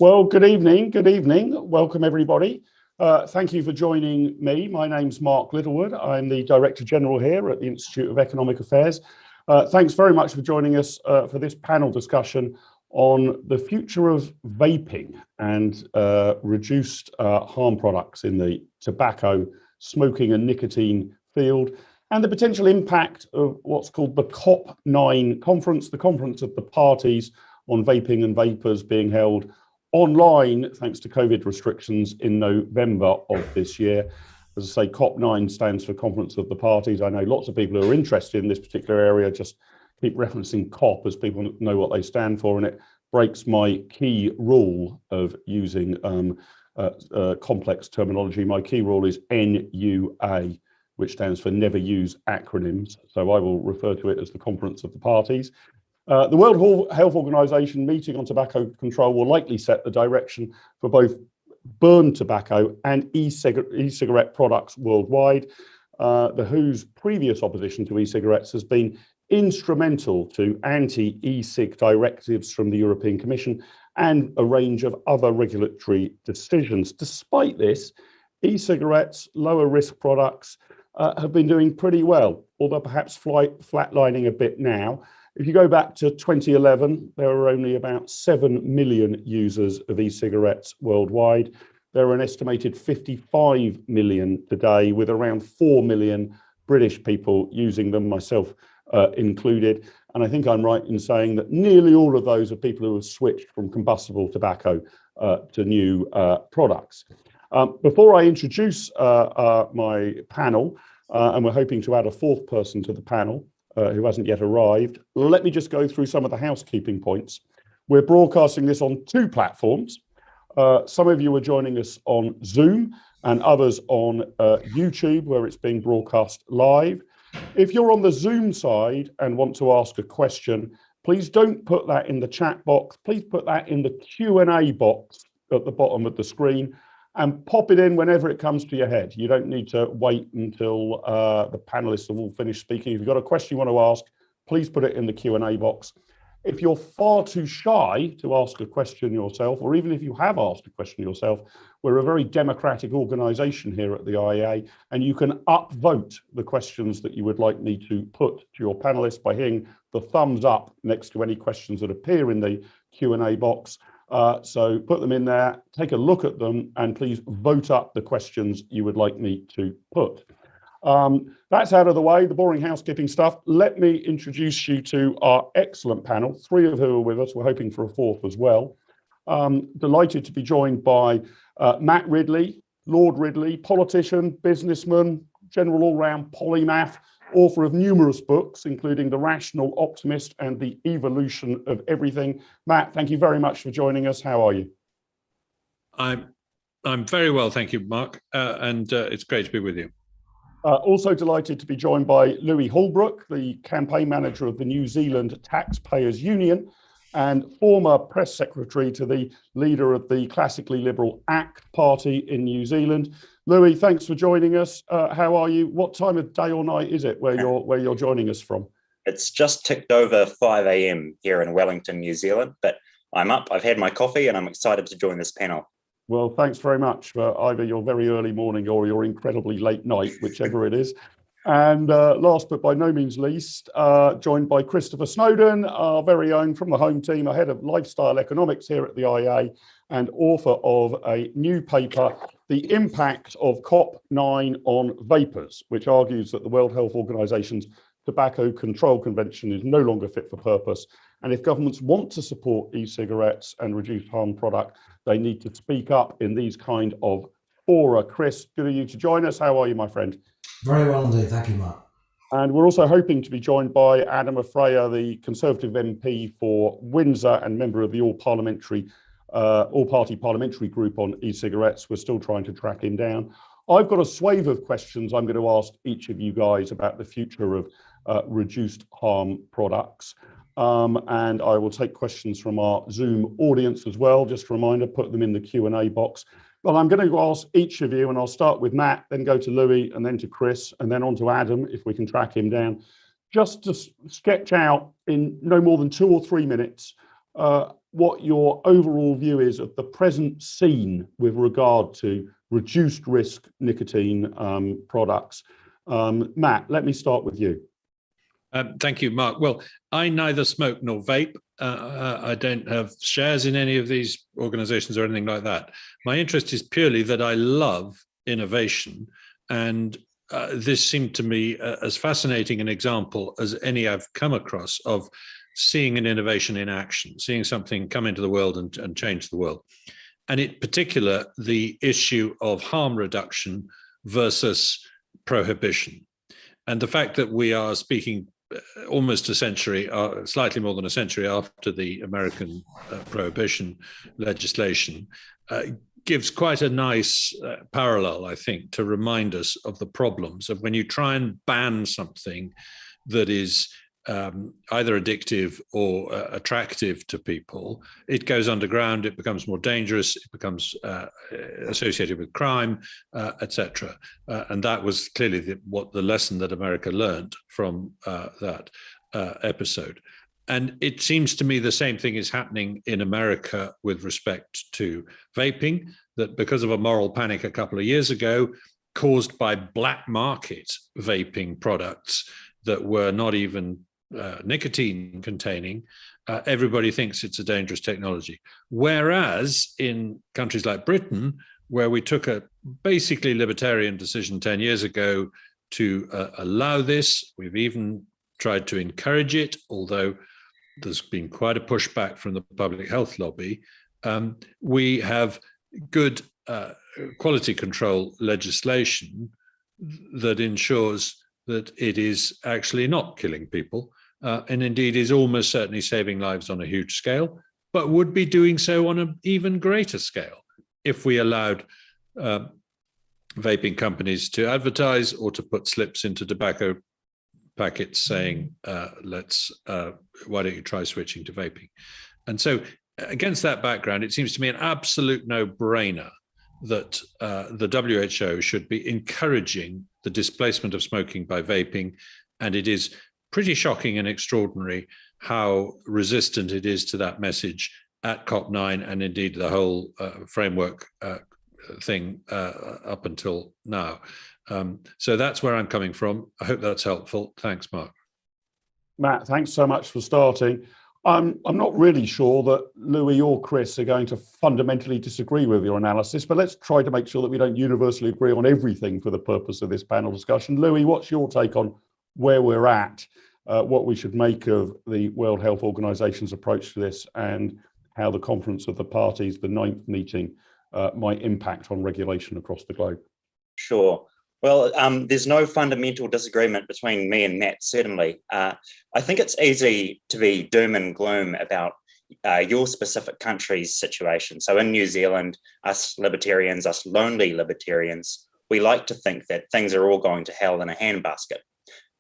Well, good evening. Good evening. Welcome, everybody. Thank you for joining me. My name's Mark Littlewood. I'm the Director General here at the Institute of Economic Affairs. Thanks very much for joining us for this panel discussion on the future of vaping and reduced harm products in the tobacco, smoking and nicotine field, and the potential impact of what's called the COP9 conference, the conference of the parties on vaping and vapers, being held online thanks to COVID restrictions in November of this year. As I say, COP9 stands for Conference of the Parties. I know lots of people who are interested in this particular area just keep referencing COP as people know what they stand for, and it breaks my key rule of using complex terminology. My key rule is NUA, which stands for never use acronyms. So I will refer to it as the Conference of the Parties. The World Health Organization meeting on tobacco control will likely set the direction for both burned tobacco and e-cigarette products worldwide. The WHO's previous opposition to e-cigarettes has been instrumental to anti-e-cig directives from the European Commission and a range of other regulatory decisions. Despite this, e-cigarettes, lower risk products, have been doing pretty well, although perhaps flatlining a bit now. If you go back to 2011, there were only about 7 million users of e-cigarettes worldwide. There are an estimated 55 million today, with around 4 million British people using them, myself included. And I think I'm right in saying that nearly all of those are people who have switched from combustible tobacco to new products. Before I introduce my panel, and we're hoping to add a fourth person to the panel, who hasn't yet arrived, let me just go through some of the housekeeping points. We're broadcasting this on 2 platforms. Some of you are joining us on Zoom and others on YouTube, where it's being broadcast live. If you're on the Zoom side and want to ask a question, please don't put that in the chat box. Please put that in the Q&A box at the bottom of the screen, and pop it in whenever it comes to your head. You don't need to wait until the panelists have all finished speaking. If you've got a question you want to ask, please put it in the Q&A box. If you're far too shy to ask a question yourself, or even if you have asked a question yourself, we're a very democratic organisation here at the IEA, and you can upvote the questions that you would like me to put to your panelists by hitting the thumbs up next to any questions that appear in the Q&A box. So put them in there, take a look at them, and please vote up the questions you would like me to put. That's out of the way, the boring housekeeping stuff. Let me introduce you to our excellent panel, 3 of who are with us. We're hoping for a fourth as well. Delighted to be joined by Matt Ridley, Lord Ridley, politician, businessman, general all-round polymath, author of numerous books, including The Rational Optimist and The Evolution of Everything. Matt, thank you very much for joining us. How are you? I'm very well, thank you, Mark, and it's great to be with you. Also delighted to be joined by Louis Holbrook, the campaign manager of the New Zealand Taxpayers Union and former press secretary to the leader of the classically liberal ACT party in New Zealand. Louis, thanks for joining us. How are you? What time of day or night is it where you're joining us from? It's just ticked over 5 a.m. here in Wellington, New Zealand, but I'm up, I've had my coffee, and I'm excited to join this panel. Well, thanks very much for either your very early morning or your incredibly late night, whichever it is. And last but by no means least, joined by Christopher Snowdon, our very own from the home team, head of lifestyle economics here at the IEA and author of a new paper, The Impact of COP9 on Vapers, which argues that the World Health Organization's Tobacco Control Convention is no longer fit for purpose. And if governments want to support e-cigarettes and reduce harm product, they need to speak up in these kind of fora. Chris, good of you to join us. How are you, my friend? Very well indeed, thank you, Mark. And we're also hoping to be joined by Adam Afreya, the Conservative MP for Windsor and member of the all-party parliamentary group on e-cigarettes. We're still trying to track him down. I've got a swathe of questions I'm going to ask each of you guys about the future of reduced harm products. And I will take questions from our Zoom audience as well. Just a reminder, put them in the Q&A box. Well, I'm going to ask each of you, and I'll start with Matt, then go to Louis, and then to Chris, and then on to Adam, if we can track him down, just to sketch out in no more than 2 or 3 minutes what your overall view is of the present scene with regard to reduced risk nicotine products. Matt, let me start with you. Thank you, Mark. Well, I neither smoke nor vape. I don't have shares in any of these organizations or anything like that. My interest is purely that I love innovation, and this seemed to me as fascinating an example as any I've come across of seeing an innovation in action, seeing something come into the world and change the world. And in particular, the issue of harm reduction versus prohibition. And the fact that we are speaking almost a century, slightly more than a century after the American prohibition legislation, gives quite a nice parallel, I think, to remind us of the problems of when you try and ban something that is either addictive or attractive to people. It goes underground, it becomes more dangerous, it becomes associated with crime, etc. And that was clearly what the lesson that America learned from that episode. And it seems to me the same thing is happening in America with respect to vaping, that because of a moral panic a couple of years ago, caused by black market vaping products that were not even nicotine containing, everybody thinks it's a dangerous technology. Whereas in countries like Britain, where we took a basically libertarian decision 10 years ago to allow this, we've even tried to encourage it, although there's been quite a pushback from the public health lobby. We have good quality control legislation that ensures that it is actually not killing people, and indeed is almost certainly saving lives on a huge scale, but would be doing so on an even greater scale if we allowed vaping companies to advertise or to put slips into tobacco packets saying, why don't you try switching to vaping? And so against that background, it seems to me an absolute no-brainer that the WHO should be encouraging the displacement of smoking by vaping. And it is pretty shocking and extraordinary how resistant it is to that message at COP9 and indeed the whole framework thing up until now. So that's where I'm coming from. I hope that's helpful. Thanks, Mark. Matt, thanks so much for starting. I'm not really sure that Louis or Chris are going to fundamentally disagree with your analysis, but let's try to make sure that we don't universally agree on everything for the purpose of this panel discussion. Louis, what's your take on where we're at, what we should make of the World Health Organization's approach to this, and how the Conference of the Parties, the 9th meeting, might impact on regulation across the globe? Sure. Well, there's no fundamental disagreement between me and Matt, certainly. I think it's easy to be doom and gloom about your specific country's situation. So in New Zealand, us libertarians, us lonely libertarians, we like to think that things are all going to hell in a handbasket.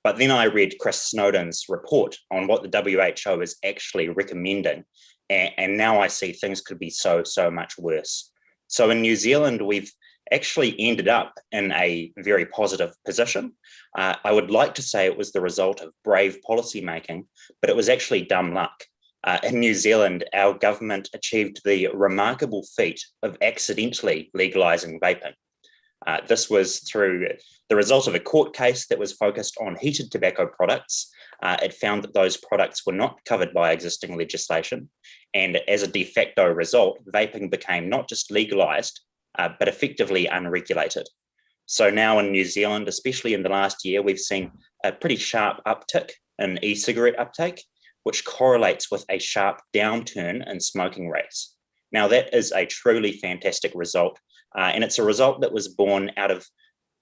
But then I read Chris Snowdon's report on what the WHO is actually recommending, and now I see things could be so much worse. So in New Zealand, we've actually ended up in a very positive position. I would like to say it was the result of brave policymaking, but it was actually dumb luck. In New Zealand, our government achieved the remarkable feat of accidentally legalising vaping. This was through the result of a court case that was focused on heated tobacco products. It found that those products were not covered by existing legislation. And as a de facto result, vaping became not just legalised, but effectively unregulated. So now in New Zealand, especially in the last year, we've seen a pretty sharp uptick in e-cigarette uptake, which correlates with a sharp downturn in smoking rates. Now that is a truly fantastic result, and it's a result that was born out of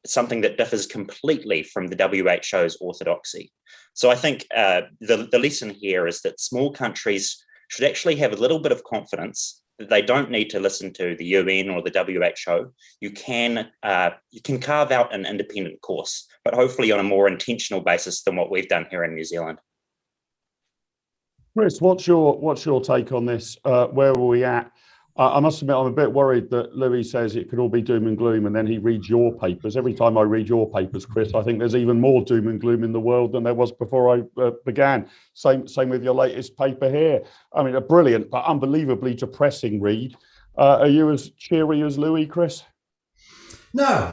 something that differs completely from the WHO's orthodoxy. So I think the lesson here is that small countries should actually have a little bit of confidence that they don't need to listen to the UN or the WHO. You can carve out an independent course, but hopefully on a more intentional basis than what we've done here in New Zealand. Chris, what's your take on this? Where are we at? I must admit, I'm a bit worried that Louis says it could all be doom and gloom, and then he reads your papers. Every time I read your papers, Chris, I think there's even more doom and gloom in the world than there was before I began. Same with your latest paper here. I mean, a brilliant but unbelievably depressing read. Are you as cheery as Louis, Chris? No.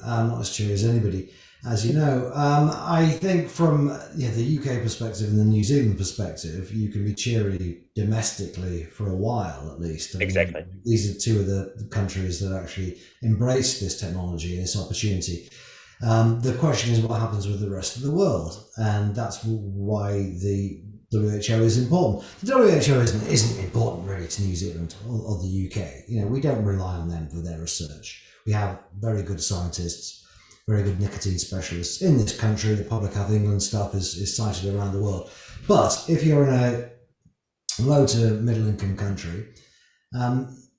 I'm not as cheery as anybody, as you know. I think from the UK perspective and the New Zealand perspective, you can be cheery domestically for a while, at least. Exactly. These are two of the countries that actually embrace this technology and this opportunity. The question is what happens with the rest of the world, and that's why the WHO is important. The WHO isn't important really to New Zealand or the UK. We don't rely on them for their research. We have very good scientists, very good nicotine specialists in this country. The Public Health England stuff is cited around the world. But if you're in a low to middle income country,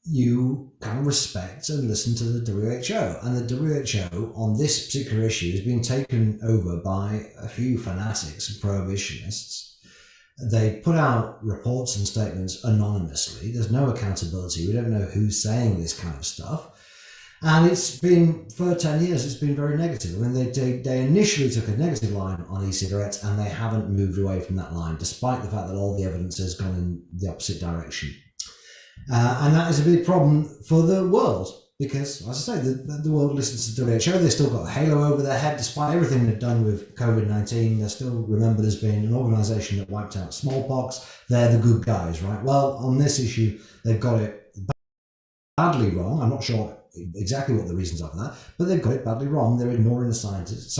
you can respect and listen to the WHO. And the WHO on this particular issue has been taken over by a few fanatics and prohibitionists. They put out reports and statements anonymously. There's no accountability. We don't know who's saying this kind of stuff. And it's been, for 10 years, it's been very negative. I mean, they initially took a negative line on e-cigarettes, and they haven't moved away from that line, despite the fact that all the evidence has gone in the opposite direction. And that is a big problem for the world, because, as I say, the world listens to WHO. They've still got a halo over their head, despite everything they've done with COVID-19. They're still remembered as being an organisation that wiped out smallpox. They're the good guys, right? Well, on this issue, they've got it badly wrong. I'm not sure exactly what the reasons are for that, but they've got it badly wrong. They're ignoring the science.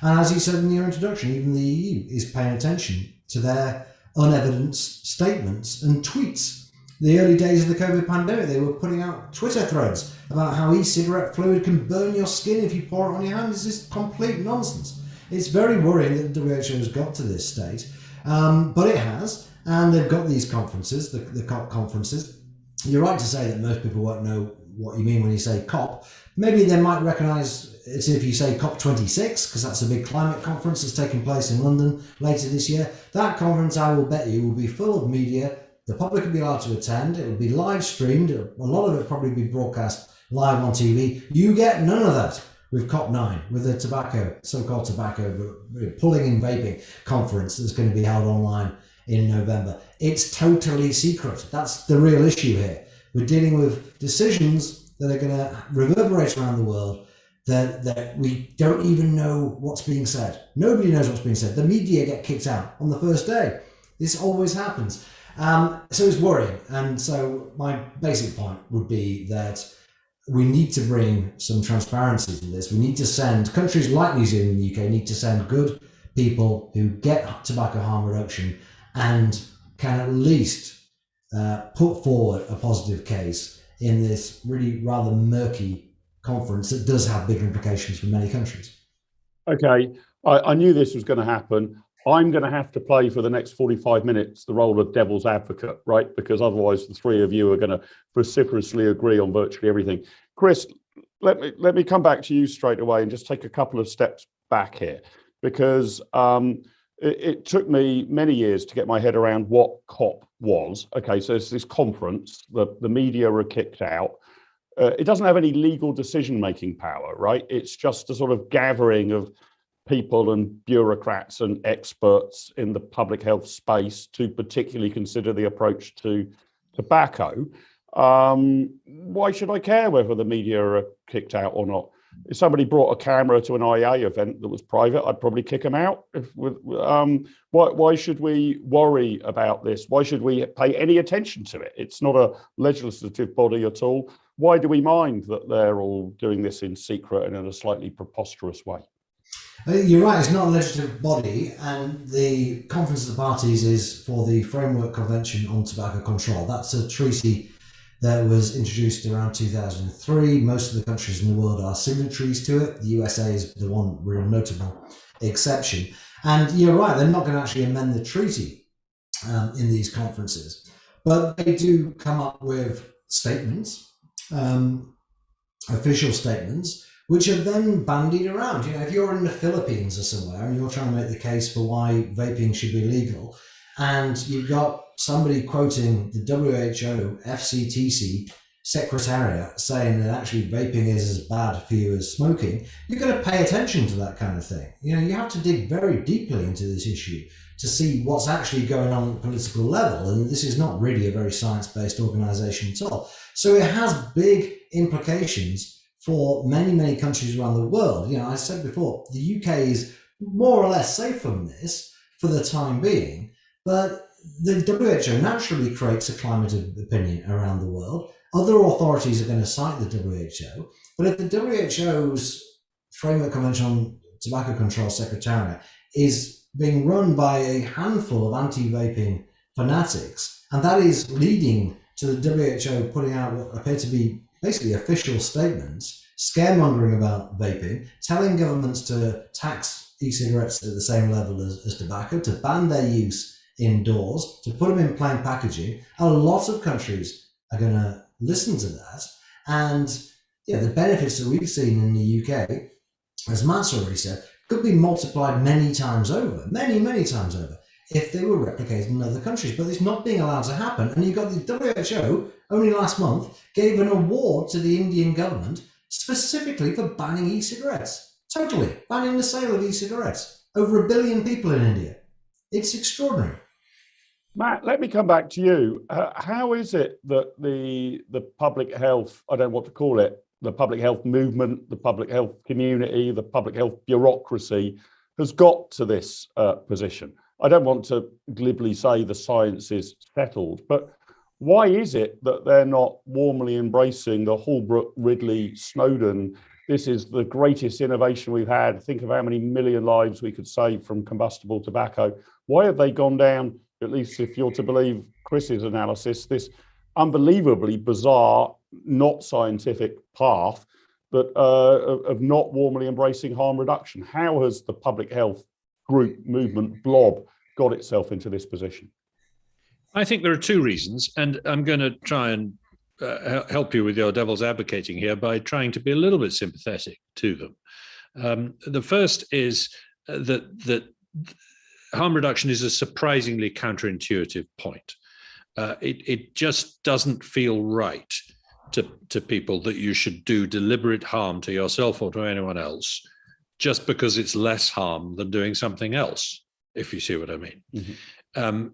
And as you said in your introduction, even the EU is paying attention to their unevidenced statements and tweets. The early days of the COVID pandemic, they were putting out Twitter threads about how e-cigarette fluid can burn your skin if you pour it on your hand. This is complete nonsense. It's very worrying that the WHO has got to this state, but it has, and they've got these conferences, the COP conferences. You're right to say that most people won't know what you mean when you say COP. Maybe they might recognise it if you say COP26, because that's a big climate conference that's taking place in London later this year. That conference, I will bet you, will be full of media. The public will be allowed to attend. It will be live streamed. A lot of it will probably be broadcast live on TV. You get none of that with COP9, with the so-called tobacco pulling in vaping conference that's going to be held online in November. It's totally secret. That's the real issue here. We're dealing with decisions that are going to reverberate around the world that we don't even know what's being said. Nobody knows what's being said. The media get kicked out on the first day. This always happens. So it's worrying. And so my basic point would be that we need to bring some transparency to this. We need to send countries like New Zealand and the UK need to send good people who get tobacco harm reduction and can at least put forward a positive case in this really rather murky conference that does have big implications for many countries. Okay, I knew this was going to happen. I'm going to have to play for the next 45 minutes the role of devil's advocate, right? Because otherwise the three of you are going to vociferously agree on virtually everything. Chris, let me come back to you straight away and just take a couple of steps back here, because it took me many years to get my head around what COP was. Okay, so it's this conference, the media are kicked out. It doesn't have any legal decision-making power, right? It's just a sort of gathering of people and bureaucrats and experts in the public health space to particularly consider the approach to tobacco. Why should I care whether the media are kicked out or not? If somebody brought a camera to an IEA event that was private, I'd probably kick them out. Why should we worry about this? Why should we pay any attention to it? It's not a legislative body at all. Why do we mind that they're all doing this in secret and in a slightly preposterous way? You're right, it's not a legislative body, and the Conference of the Parties is for the Framework Convention on Tobacco Control. That's a treaty that was introduced around 2003. Most of the countries in the world are signatories to it. The USA is the one real notable exception. And you're right, they're not going to actually amend the treaty in these conferences. But they do come up with statements, official statements, which are then bandied around. You know, if you're in the Philippines or somewhere and you're trying to make the case for why vaping should be legal, And you've got somebody quoting the WHO FCTC Secretariat saying that actually vaping is as bad for you as smoking, you're going to pay attention to that kind of thing. You have to dig very deeply into this issue to see what's actually going on at the political level. And this is not really a very science-based organization at all. So it has big implications for many, many countries around the world. I said before, the UK is more or less safe from this for the time being, but the WHO naturally creates a climate of opinion around the world. Other authorities are going to cite the WHO, but if the WHO's Framework Convention on Tobacco Control Secretariat is being run by a handful of anti-vaping fanatics, and that is leading to the WHO putting out what appear to be basically official statements, scaremongering about vaping, telling governments to tax e-cigarettes at the same level as tobacco, to ban their use indoors, to put them in plain packaging, a lot of countries are going to listen to that. And the benefits that we've seen in the UK, as Matt's already said, could be multiplied many times over, many, many times over, if they were replicated in other countries. But it's not being allowed to happen. And you've got the WHO, only last month, gave an award to the Indian government specifically for banning e-cigarettes. Totally banning the sale of e-cigarettes. Over 1 billion people in India. It's extraordinary. Matt, let me come back to you. How is it that the public health, I don't know what to call it, the public health movement, the public health community, the public health bureaucracy has got to this position? I don't want to glibly say the science is settled, but why is it that they're not warmly embracing the Holbrook, Ridley, Snowden? This is the greatest innovation we've had. Think of how many million lives we could save from combustible tobacco. Why have they gone down, at least if you're to believe Chris's analysis, this unbelievably bizarre, not scientific path that of not warmly embracing harm reduction? How has the public health group, movement, blob got itself into this position? I think there are two reasons, and I'm going to try and help you with your devil's advocating here by trying to be a little bit sympathetic to them. The first is that harm reduction is a surprisingly counterintuitive point. It just doesn't feel right to people that you should do deliberate harm to yourself or to anyone else just because it's less harm than doing something else, if you see what I mean. Mm-hmm.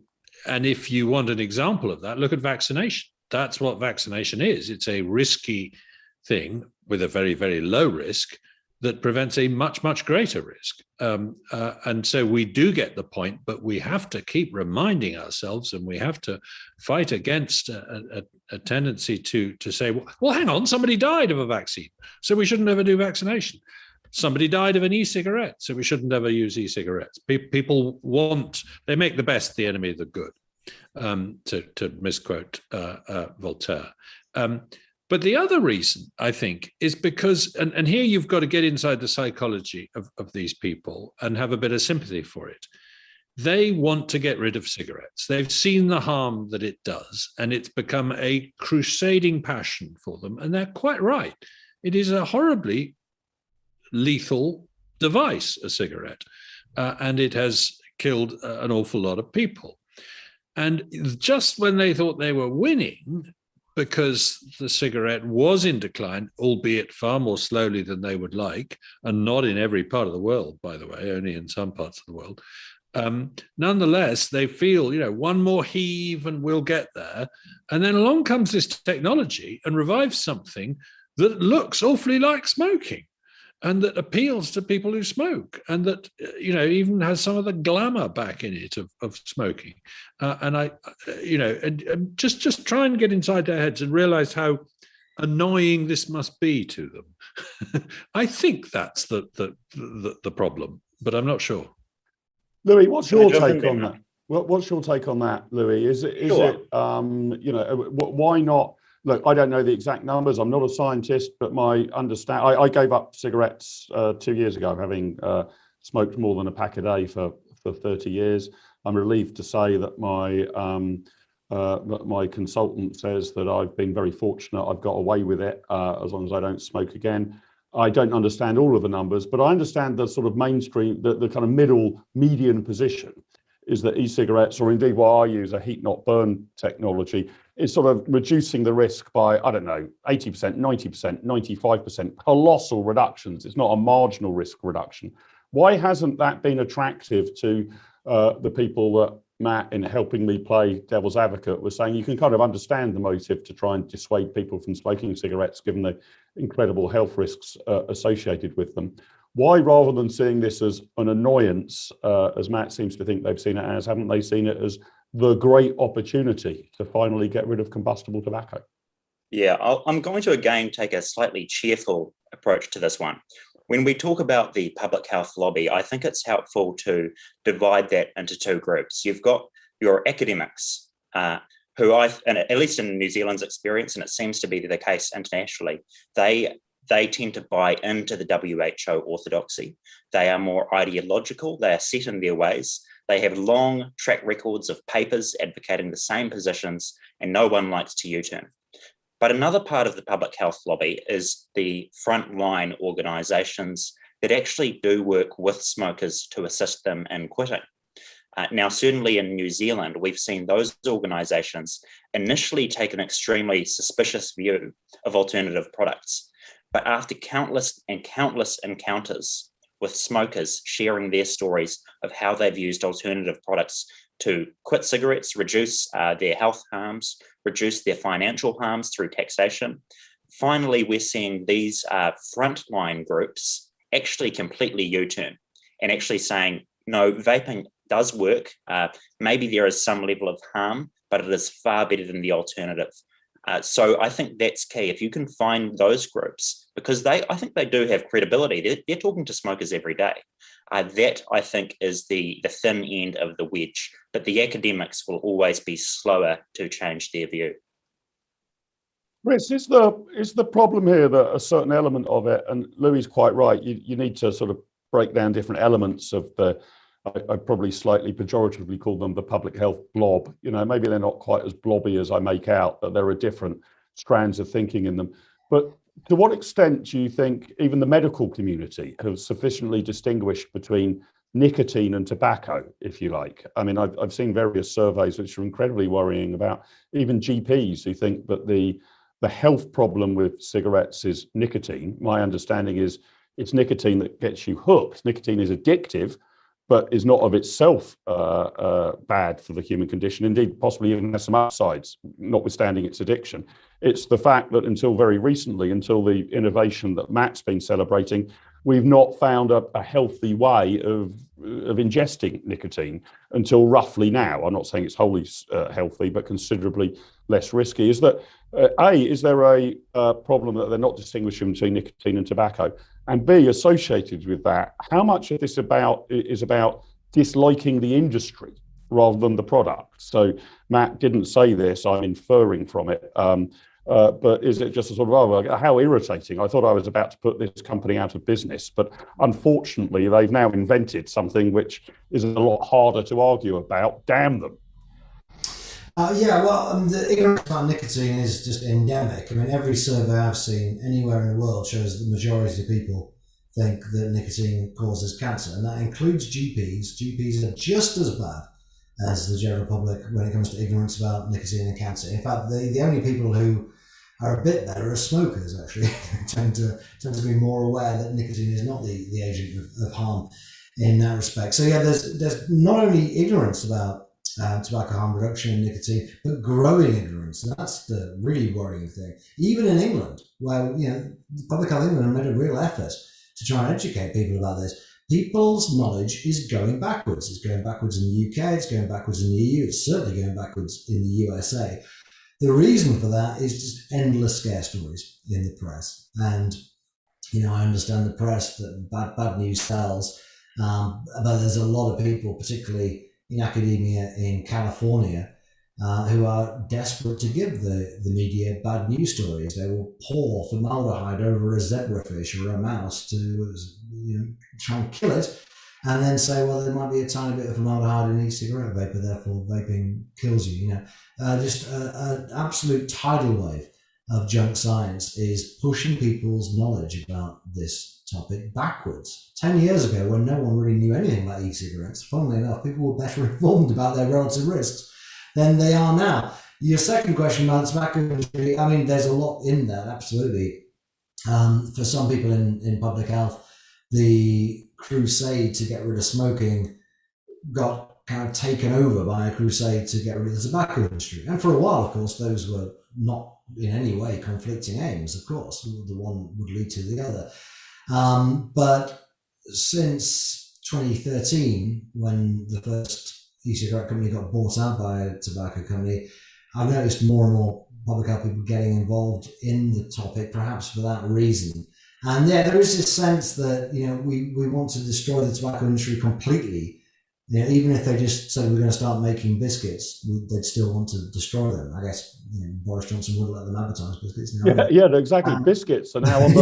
And if you want an example of that, look at vaccination. That's what vaccination is. It's a risky thing with a very, very low risk that prevents a much, much greater risk. And so we do get the point, but we have to keep reminding ourselves, and we have to fight against a tendency to say, well, hang on, somebody died of a vaccine, so we shouldn't ever do vaccination. Somebody died of an e-cigarette, so we shouldn't ever use e-cigarettes. People they make the best the enemy of the good, to misquote Voltaire. But the other reason, I think, is because, and here you've got to get inside the psychology of these people and have a bit of sympathy for it. They want to get rid of cigarettes. They've seen the harm that it does, and it's become a crusading passion for them. And they're quite right. It is a horribly lethal device, a cigarette, and it has killed an awful lot of people. And just when they thought they were winning, because the cigarette was in decline, albeit far more slowly than they would like, and not in every part of the world, by the way, only in some parts of the world, nonetheless, they feel, one more heave and we'll get there. And then along comes this technology and revives something that looks awfully like smoking, and that appeals to people who smoke, and that even has some of the glamour back in it of smoking. And just try and get inside their heads and realize how annoying this must be to them. I think that's the problem, but I'm not sure. Louis, what's your take on that? What's your take on that, Louis? Is it why not? Look, I don't know the exact numbers. I'm not a scientist, but I gave up cigarettes 2 years ago, having smoked more than a pack a day for 30 years. I'm relieved to say that my consultant says that I've been very fortunate. I've got away with it as long as I don't smoke again. I don't understand all of the numbers, but I understand the sort of mainstream, the kind of median position is that e-cigarettes, or indeed what I use, a heat not burn technology, is sort of reducing the risk by, I don't know, 80%, 90%, 95%, colossal reductions. It's not a marginal risk reduction. Why hasn't that been attractive to the people that Matt, in helping me play devil's advocate, was saying you can kind of understand the motive to try and dissuade people from smoking cigarettes, given the incredible health risks associated with them. Why, rather than seeing this as an annoyance, as Matt seems to think they've seen it as, haven't they seen it as the great opportunity to finally get rid of combustible tobacco? Yeah, I'm going to again take a slightly cheerful approach to this one. When we talk about the public health lobby, I think it's helpful to divide that into two groups. You've got your academics, who at least in New Zealand's experience, and it seems to be the case internationally, they tend to buy into the WHO orthodoxy. They are more ideological, they are set in their ways, they have long track records of papers advocating the same positions, and no one likes to U-turn. But another part of the public health lobby is the frontline organisations that actually do work with smokers to assist them in quitting. Now, certainly in New Zealand, we've seen those organisations initially take an extremely suspicious view of alternative products. But after countless encounters with smokers sharing their stories of how they've used alternative products to quit cigarettes, reduce their health harms, reduce their financial harms through taxation, finally, we're seeing these frontline groups actually completely U-turn and actually saying, no, vaping does work. Maybe there is some level of harm, but it is far better than the alternative. So I think that's key. If you can find those groups, because I think they do have credibility. They're talking to smokers every day. That, I think, is the thin end of the wedge. But the academics will always be slower to change their view. Chris, is the problem here that a certain element of it, and Louis is quite right, you need to sort of break down different elements of the, I probably slightly pejoratively call them the public health blob. You know, maybe they're not quite as blobby as I make out, but there are different strands of thinking in them. But to what extent do you think even the medical community have sufficiently distinguished between nicotine and tobacco, if you like? I mean, I've seen various surveys which are incredibly worrying about even GPs who think that the health problem with cigarettes is nicotine. My understanding is it's nicotine that gets you hooked. Nicotine is addictive, but is not of itself bad for the human condition. Indeed, possibly even has some upsides, notwithstanding its addiction. It's the fact that until very recently, until the innovation that Matt's been celebrating, we've not found a healthy way of ingesting nicotine until roughly now. I'm not saying it's wholly healthy, but considerably less risky. Is that is there a problem that they're not distinguishing between nicotine and tobacco? And B, associated with that, how much of this is about disliking the industry rather than the product? So Matt didn't say this, I'm inferring from it. But is it just a sort of, how irritating? I thought I was about to put this company out of business, but unfortunately they've now invented something which is a lot harder to argue about. Damn them. The ignorance about nicotine is just endemic. I mean, every survey I've seen anywhere in the world shows the majority of people think that nicotine causes cancer, and that includes GPs. GPs are just as bad as the general public when it comes to ignorance about nicotine and cancer. In fact, the only people who are a bit better are smokers, actually. tend to be more aware that nicotine is not the agent of harm in that respect. So yeah, there's not only ignorance about tobacco harm reduction and nicotine, but growing ignorance. And that's the really worrying thing. Even in England, where Public Health England have made a real effort to try and educate people about this, people's knowledge is going backwards. It's going backwards in the UK, it's going backwards in the EU, it's certainly going backwards in the USA. The reason for that is just endless scare stories in the press. And, I understand the press that bad news sells, but there's a lot of people, particularly in academia in California, who are desperate to give the media bad news stories. They will pour formaldehyde over a zebrafish or a mouse to try and kill it, and then say, well, there might be a tiny bit of formaldehyde in each cigarette vapor, therefore vaping kills you. Just an absolute tidal wave of junk science is pushing people's knowledge about this topic backwards. 10 years ago, when no one really knew anything about e-cigarettes, funnily enough, people were better informed about their relative risks than they are now. Your second question about the tobacco industry, I mean, there's a lot in that, absolutely. For some people in public health, the crusade to get rid of smoking got kind of taken over by a crusade to get rid of the tobacco industry. And for a while, of course, those were not in any way conflicting aims, of course. The one would lead to the other. But since 2013, when the first e-cigarette company got bought out by a tobacco company, I've noticed more and more public health people getting involved in the topic, perhaps for that reason. And yeah, there is this sense that, you know, we want to destroy the tobacco industry completely. You know, even if they just said we're going to start making biscuits, they'd still want to destroy them. I guess, you know, Boris Johnson wouldn't let them advertise biscuits now. Yeah, exactly. Biscuits are now on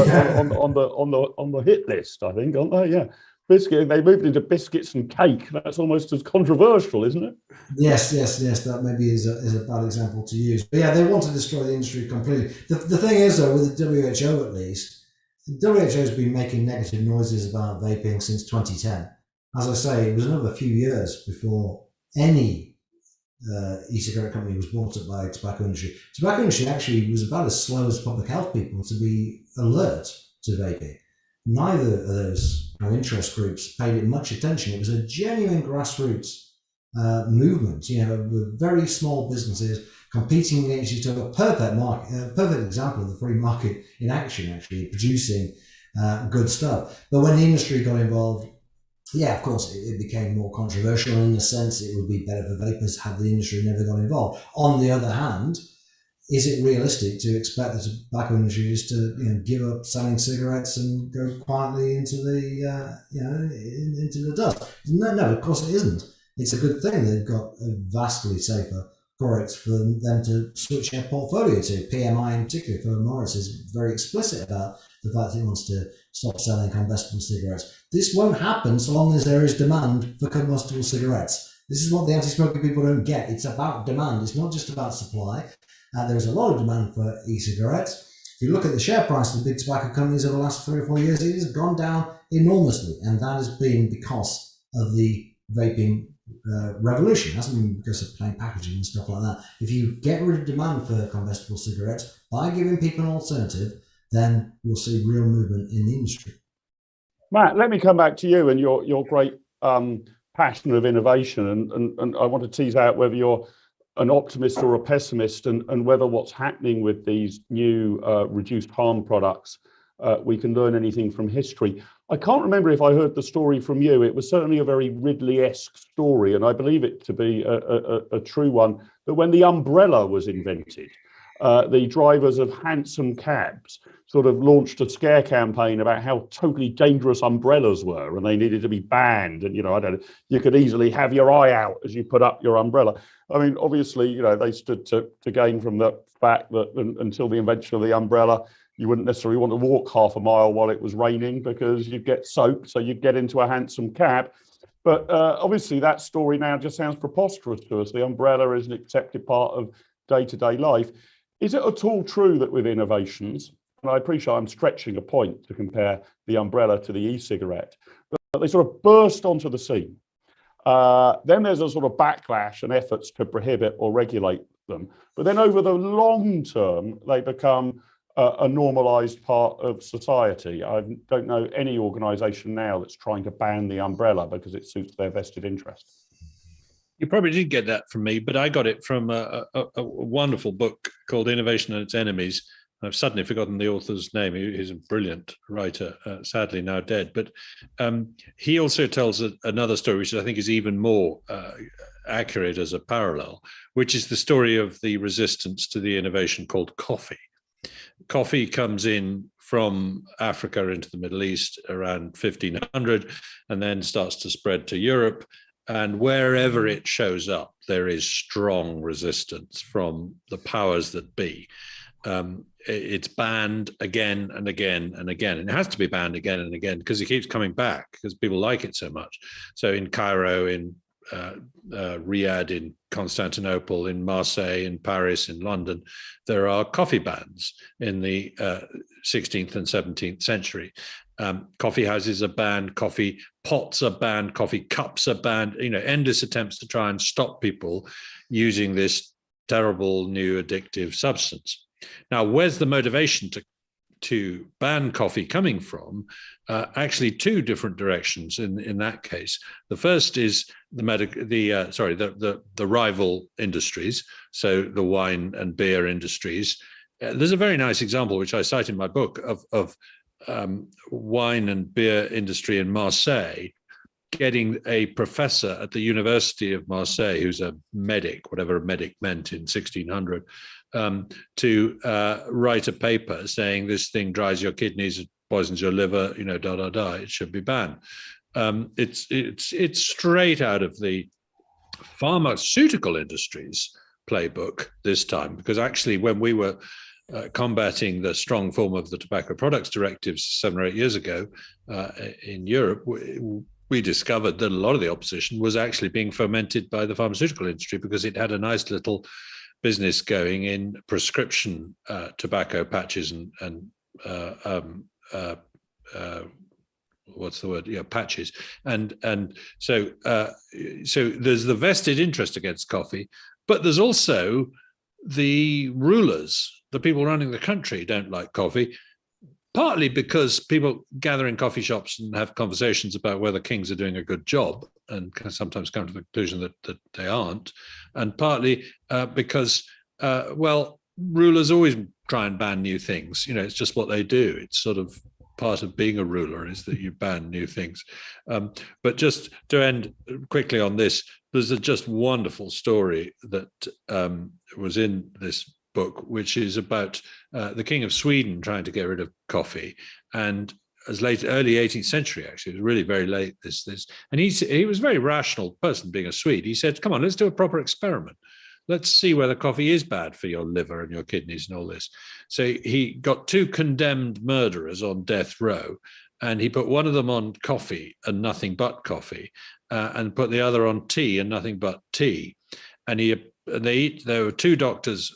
the hit list, I think, aren't they? Yeah, biscuit. They moved into biscuits and cake. That's almost as controversial, isn't it? Yes. That maybe is a bad example to use. But yeah, they want to destroy the industry completely. The thing is, though, with the WHO at least, the WHO has been making negative noises about vaping since 2010. As I say, it was another few years before any e-cigarette company was bought up by the tobacco industry. Tobacco industry actually was about as slow as public health people to be alert to vaping. Neither of those interest groups paid it much attention. It was a genuine grassroots movement, you know, with very small businesses competing against each other. Perfect example of the free market in action, actually, producing good stuff. But when the industry got involved, yeah, of course, it became more controversial. In the sense, it would be better for vapers had the industry never got involved. On the other hand, is it realistic to expect the tobacco industry just to, you know, give up selling cigarettes and go quietly into the into the dust? No, of course it isn't. It's a good thing they've got a vastly safer products for them to switch their portfolio to. PMI in particular, Philip Morris, is very explicit about the fact that he wants to stop selling combustible cigarettes. This won't happen so long as there is demand for combustible cigarettes. This is what the anti-smoking people don't get. It's about demand. It's not just about supply. There's a lot of demand for e-cigarettes. If you look at the share price of the big tobacco companies over the last 3 or 4 years, it has gone down enormously. And that has been because of the vaping revolution. It hasn't been because of plain packaging and stuff like that. If you get rid of demand for combustible cigarettes by giving people an alternative, then you'll see real movement in the industry. Matt, let me come back to you and your great passion of innovation, and I want to tease out whether you're an optimist or a pessimist, and whether what's happening with these new reduced harm products, we can learn anything from history. I can't remember if I heard the story from you. It was certainly a very Ridley-esque story, and I believe it to be a true one, that when the umbrella was invented, the drivers of hansom cabs sort of launched a scare campaign about how totally dangerous umbrellas were, and they needed to be banned. And, you know, I don't know, you could easily have your eye out as you put up your umbrella. I mean, obviously, you know, they stood to gain from the fact that until the invention of the umbrella, you wouldn't necessarily want to walk half a mile while it was raining because you'd get soaked, so you'd get into a hansom cab. But obviously that story now just sounds preposterous to us. The umbrella is an accepted part of day-to-day life. Is it at all true that with innovations, and I appreciate I'm stretching a point to compare the umbrella to the e-cigarette, but they sort of burst onto the scene. Then there's a sort of backlash and efforts to prohibit or regulate them. But then over the long term, they become a normalized part of society. I don't know any organization now that's trying to ban the umbrella because it suits their vested interest. You probably did get that from me, but I got it from a wonderful book called Innovation and Its Enemies. I've suddenly forgotten the author's name. He's a brilliant writer, sadly now dead. But he also tells another story, which I think is even more accurate as a parallel, which is the story of the resistance to the innovation called coffee. Coffee comes in from Africa into the Middle East around 1500 and then starts to spread to Europe. And wherever it shows up, there is strong resistance from the powers that be. It's banned again and again and again. And it has to be banned again and again because it keeps coming back because people like it so much. So in Cairo, in Riyadh, in Constantinople, in Marseille, in Paris, in London, there are coffee bans in the 16th and 17th century. Coffee houses are banned, coffee pots are banned, coffee cups are banned, endless attempts to try and stop people using this terrible new addictive substance. Now, where's the motivation to ban coffee coming from? Actually, two different directions in that case. The first is the rival industries, so the wine and beer industries. There's a very nice example which I cite in my book of wine and beer industry in Marseille getting a professor at the University of Marseille, who's a medic, whatever a medic meant in 1600, to write a paper saying this thing dries your kidneys, it poisons your liver, it should be banned. It's straight out of the pharmaceutical industry's playbook this time, because actually when we were combating the strong form of the tobacco products directives 7 or 8 years ago in Europe, we discovered that a lot of the opposition was actually being fomented by the pharmaceutical industry, because it had a nice little business going in prescription tobacco patches and what's the word? Yeah, patches. And so there's the vested interest against coffee, but there's also the rulers, the people running the country don't like coffee, partly because people gather in coffee shops and have conversations about whether kings are doing a good job and can sometimes come to the conclusion that they aren't, and partly because, rulers always try and ban new things. It's just what they do. It's sort of part of being a ruler is that you ban new things. But just to end quickly on this, there's a just wonderful story that was in this book, which is about the King of Sweden trying to get rid of coffee, and as late early 18th century, actually, it was really very late. And he was a very rational person, being a Swede. He said, "Come on, let's do a proper experiment. Let's see whether coffee is bad for your liver and your kidneys and all this." So he got 2 condemned murderers on death row, and he put one of them on coffee and nothing but coffee, and put the other on tea and nothing but tea. And there were 2 doctors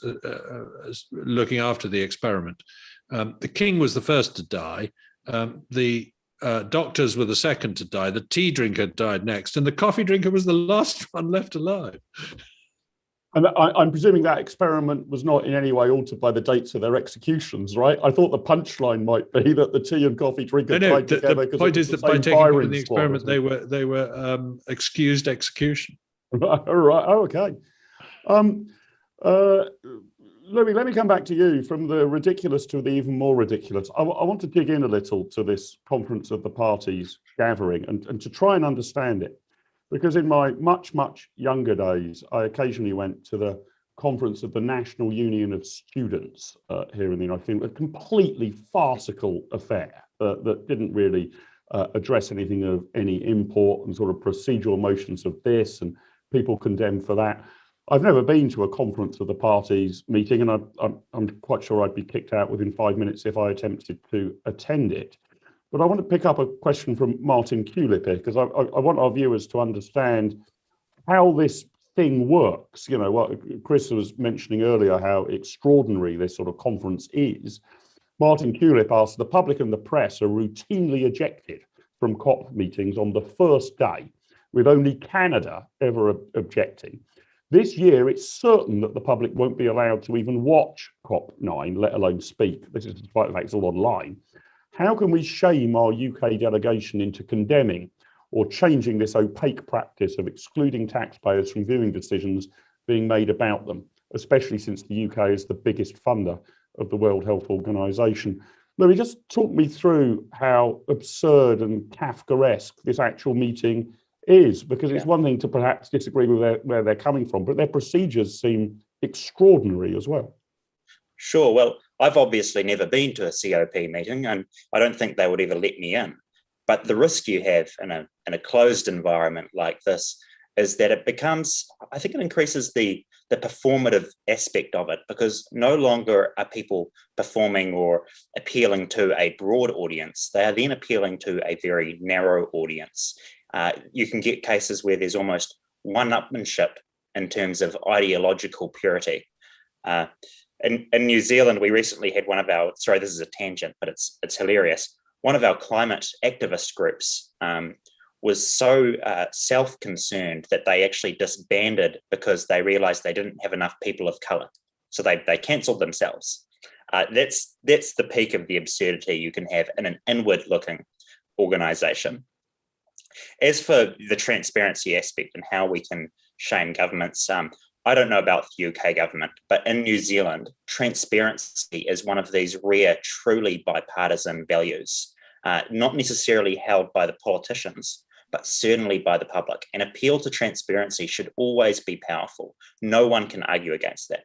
looking after the experiment. The king was the first to die. The doctors were the second to die. The tea drinker died next, and the coffee drinker was the last one left alive. And I'm presuming that experiment was not in any way altered by the dates of their executions, right? I thought the punchline might be that the tea and coffee drinker died together. The point is that by taking part in the experiment, they were excused execution. Right. Oh, okay. Louis, let me come back to you. From the ridiculous to the even more ridiculous, I want to dig in a little to this conference of the parties gathering and to try and understand it. Because in my much, much younger days, I occasionally went to the conference of the National Union of Students here in the United Kingdom, a completely farcical affair that didn't really address anything of any import, and sort of procedural motions of this, and people condemned for that. I've never been to a conference of the parties meeting, and I'm quite sure I'd be kicked out within 5 minutes if I attempted to attend it. But I want to pick up a question from Martin Culip here, because I want our viewers to understand how this thing works. What Chris was mentioning earlier, how extraordinary this sort of conference is. Martin Culip asked, the public and the press are routinely ejected from COP meetings on the first day, with only Canada ever objecting. This year, it's certain that the public won't be allowed to even watch COP9, let alone speak. This is despite the fact it's all online. How can we shame our UK delegation into condemning or changing this opaque practice of excluding taxpayers from viewing decisions being made about them, especially since the UK is the biggest funder of the World Health Organization? Louis, just talk me through how absurd and Kafkaesque this actual meeting is, because it's one thing to perhaps disagree with where they're coming from, but their procedures seem extraordinary as well. Sure. Well, I've obviously never been to a COP meeting, and I don't think they would ever let me in. But the risk you have in a closed environment like this is that it becomes, I think it increases the performative aspect of it, because no longer are people performing or appealing to a broad audience. They are then appealing to a very narrow audience. You can get cases where there's almost one-upmanship in terms of ideological purity. In New Zealand, we recently had one of our, sorry, this is a tangent, but it's hilarious. One of our climate activist groups was so self-concerned that they actually disbanded because they realized they didn't have enough people of color. So they cancelled themselves. That's the peak of the absurdity you can have in an inward-looking organization. As for the transparency aspect and how we can shame governments, I don't know about the UK government, but in New Zealand, transparency is one of these rare, truly bipartisan values, not necessarily held by the politicians, but certainly by the public. An appeal to transparency should always be powerful. No one can argue against that.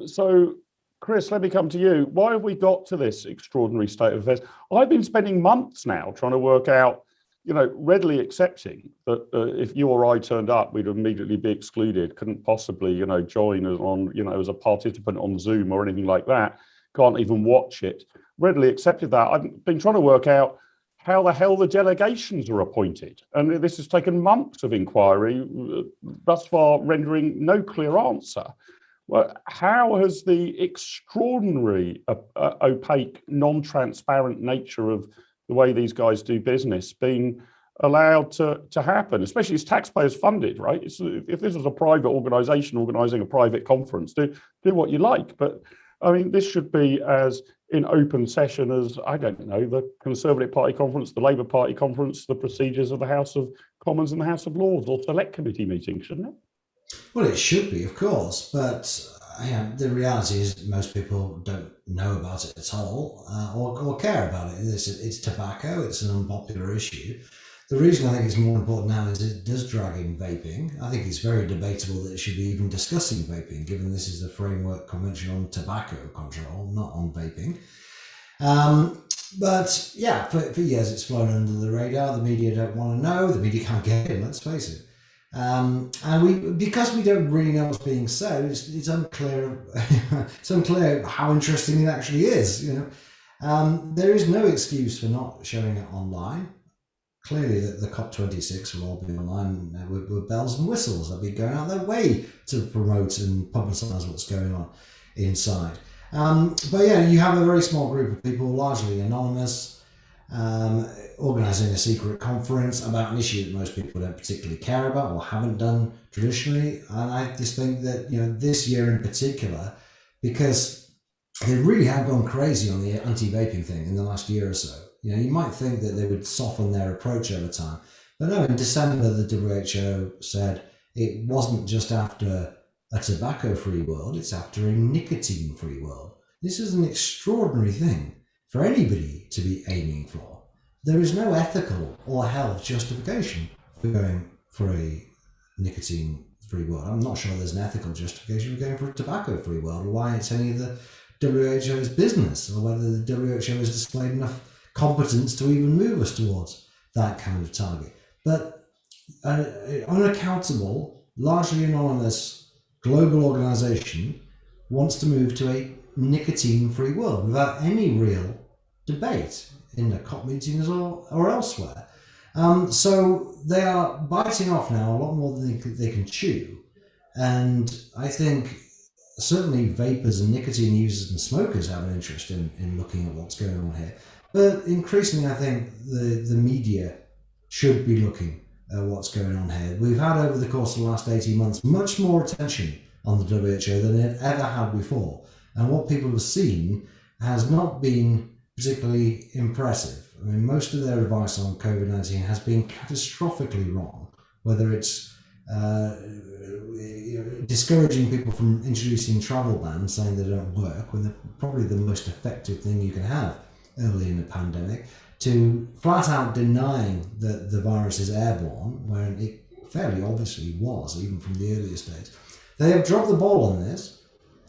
So, Chris, let me come to you. Why have we got to this extraordinary state of affairs? I've been spending months now trying to work out, readily accepting that if you or I turned up, we'd immediately be excluded, couldn't possibly, join us on, as a participant on Zoom or anything like that, can't even watch it. Readily accepted that. I've been trying to work out how the hell the delegations are appointed. And this has taken months of inquiry, thus far rendering no clear answer. Well, how has the extraordinary, opaque, non-transparent nature of the way these guys do business been allowed to happen, especially as taxpayers funded, right? If this was a private organisation organising a private conference, do what you like. But I mean, this should be as in open session as, I don't know, the Conservative Party conference, the Labour Party conference, the procedures of the House of Commons and the House of Lords or select committee meetings, shouldn't it? Well, it should be, of course, but the reality is most people don't know about it at all or care about it. It's tobacco, it's an unpopular issue. The reason I think it's more important now is it does drag in vaping. I think it's very debatable that it should be even discussing vaping, given this is the framework convention on tobacco control, not on vaping. But yeah, for years it's flown under the radar. The media don't want to know. The media can't get in, let's face it. And because we don't really know what's being said, it's unclear. It's unclear how interesting it actually is. There is no excuse for not showing it online. Clearly, the COP26 will all be online with bells and whistles. They'll be going out their way to promote and publicise what's going on inside. But yeah, you have a very small group of people, largely anonymous, organising a secret conference about an issue that most people don't particularly care about or haven't done traditionally. And I just think that, this year in particular, because they really have gone crazy on the anti-vaping thing in the last year or so. You might think that they would soften their approach over time. But no, in December, the WHO said it wasn't just after a tobacco-free world, it's after a nicotine-free world. This is an extraordinary thing for anybody to be aiming for. There is no ethical or health justification for going for a nicotine-free world. I'm not sure there's an ethical justification for going for a tobacco-free world, or why it's any of the WHO's business, or whether the WHO has displayed enough competence to even move us towards that kind of target. But an unaccountable, largely anonymous global organisation wants to move to a nicotine-free world without any real debate in the COP meetings or elsewhere. So they are biting off now a lot more than they can chew. And I think certainly vapers and nicotine users and smokers have an interest in looking at what's going on here. But increasingly, I think the media should be looking at what's going on here. We've had, over the course of the last 18 months, much more attention on the WHO than it ever had before. And what people have seen has not been particularly impressive. I mean, most of their advice on COVID-19 has been catastrophically wrong, whether it's discouraging people from introducing travel bans, saying they don't work, when they're probably the most effective thing you can have early in the pandemic, to flat out denying that the virus is airborne, when it fairly obviously was, even from the earliest days. They have dropped the ball on this.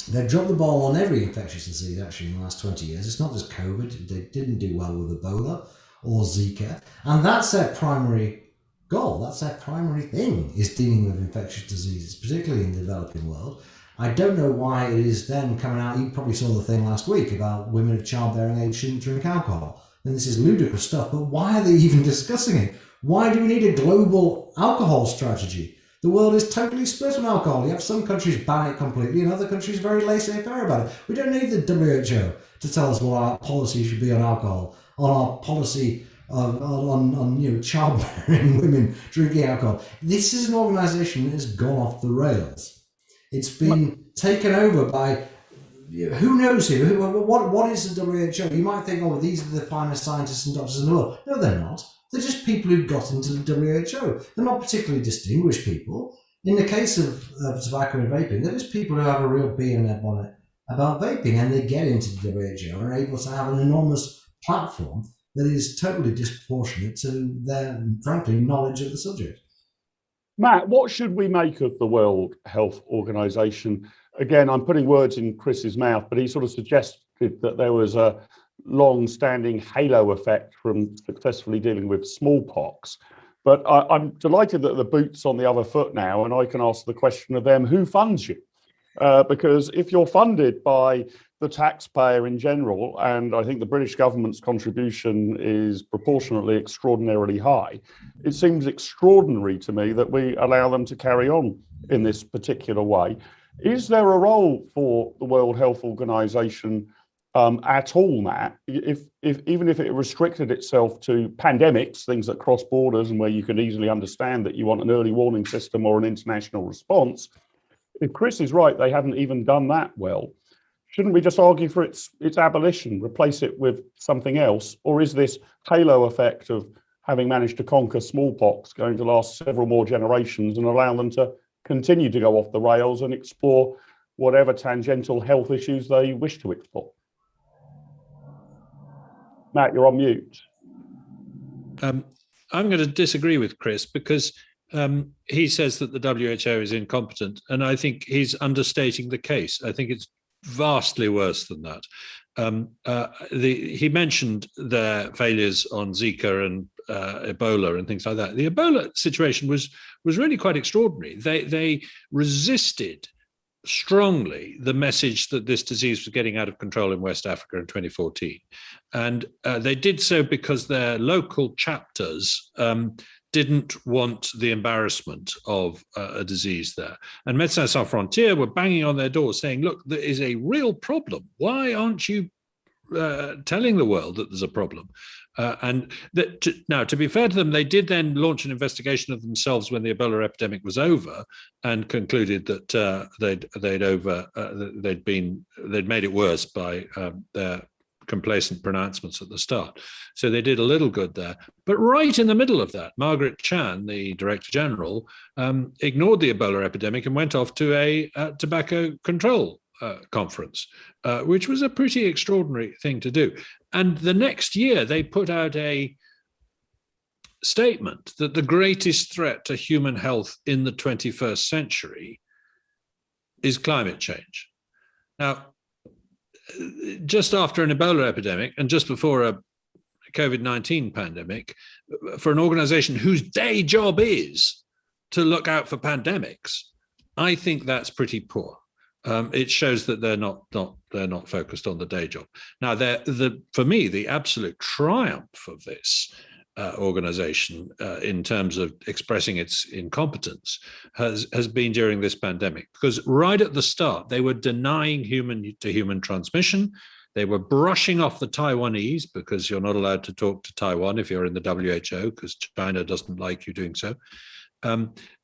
They've dropped the ball on every infectious disease, actually, in the last 20 years. It's not just COVID. They didn't do well with Ebola or Zika. And that's their primary goal. That's their primary thing, is dealing with infectious diseases, particularly in the developing world. I don't know why it is then coming out. You probably saw the thing last week about women of childbearing age shouldn't drink alcohol. And this is ludicrous stuff, but why are they even discussing it? Why do we need a global alcohol strategy? The world is totally split on alcohol. You have some countries ban it completely and other countries very laissez-faire about it. We don't need the WHO to tell us what our policy should be on alcohol, on our policy on childbearing women drinking alcohol. This is an organisation that has gone off the rails. It's been taken over by who knows who. What is the WHO? You might think, oh, these are the finest scientists and doctors in the world. No, they're not. They're just people who got into the WHO. They're not particularly distinguished people. In the case of tobacco and vaping, they're just people who have a real bee in their bonnet about vaping, and they get into the WHO and are able to have an enormous platform that is totally disproportionate to their, frankly, knowledge of the subject. Matt, what should we make of the World Health Organization? Again, I'm putting words in Chris's mouth, but he sort of suggested that there was a long-standing halo effect from successfully dealing with smallpox. But I'm delighted that the boot's on the other foot now, and I can ask the question of them, who funds you? Because if you're funded by the taxpayer in general, and I think the British government's contribution is proportionately extraordinarily high, it seems extraordinary to me that we allow them to carry on in this particular way. Is there a role for the World Health Organization at all, Matt, even if it restricted itself to pandemics, things that cross borders and where you can easily understand that you want an early warning system or an international response? If Chris is right, they haven't even done that well. Shouldn't we just argue for its abolition, replace it with something else? Or is this halo effect of having managed to conquer smallpox going to last several more generations and allow them to continue to go off the rails and explore whatever tangential health issues they wish to explore? Matt, you're on mute. I'm going to disagree with Chris because he says that the WHO is incompetent, and I think he's understating the case. I think it's vastly worse than that. He mentioned their failures on Zika and Ebola and things like that. The Ebola situation was really quite extraordinary. They resisted strongly the message that this disease was getting out of control in West Africa in 2014. And they did so because their local chapters didn't want the embarrassment of a disease there. And Médecins Sans Frontières were banging on their doors saying, look, there is a real problem. Why aren't you telling the world that there's a problem? Now, to be fair to them, they did then launch an investigation of themselves when the Ebola epidemic was over, and concluded that they'd made it worse by their complacent pronouncements at the start. So they did a little good there. But right in the middle of that, Margaret Chan, the Director General, ignored the Ebola epidemic and went off to a tobacco control conference, which was a pretty extraordinary thing to do. And the next year, they put out a statement that the greatest threat to human health in the 21st century is climate change. Now, just after an Ebola epidemic and just before a COVID-19 pandemic, for an organization whose day job is to look out for pandemics, I think that's pretty poor. It shows that they're not focused on the day job. Now, for me, the absolute triumph of this organization in terms of expressing its incompetence has been during this pandemic, because right at the start, they were denying human-to-human transmission. They were brushing off the Taiwanese, because you're not allowed to talk to Taiwan if you're in the WHO, because China doesn't like you doing so.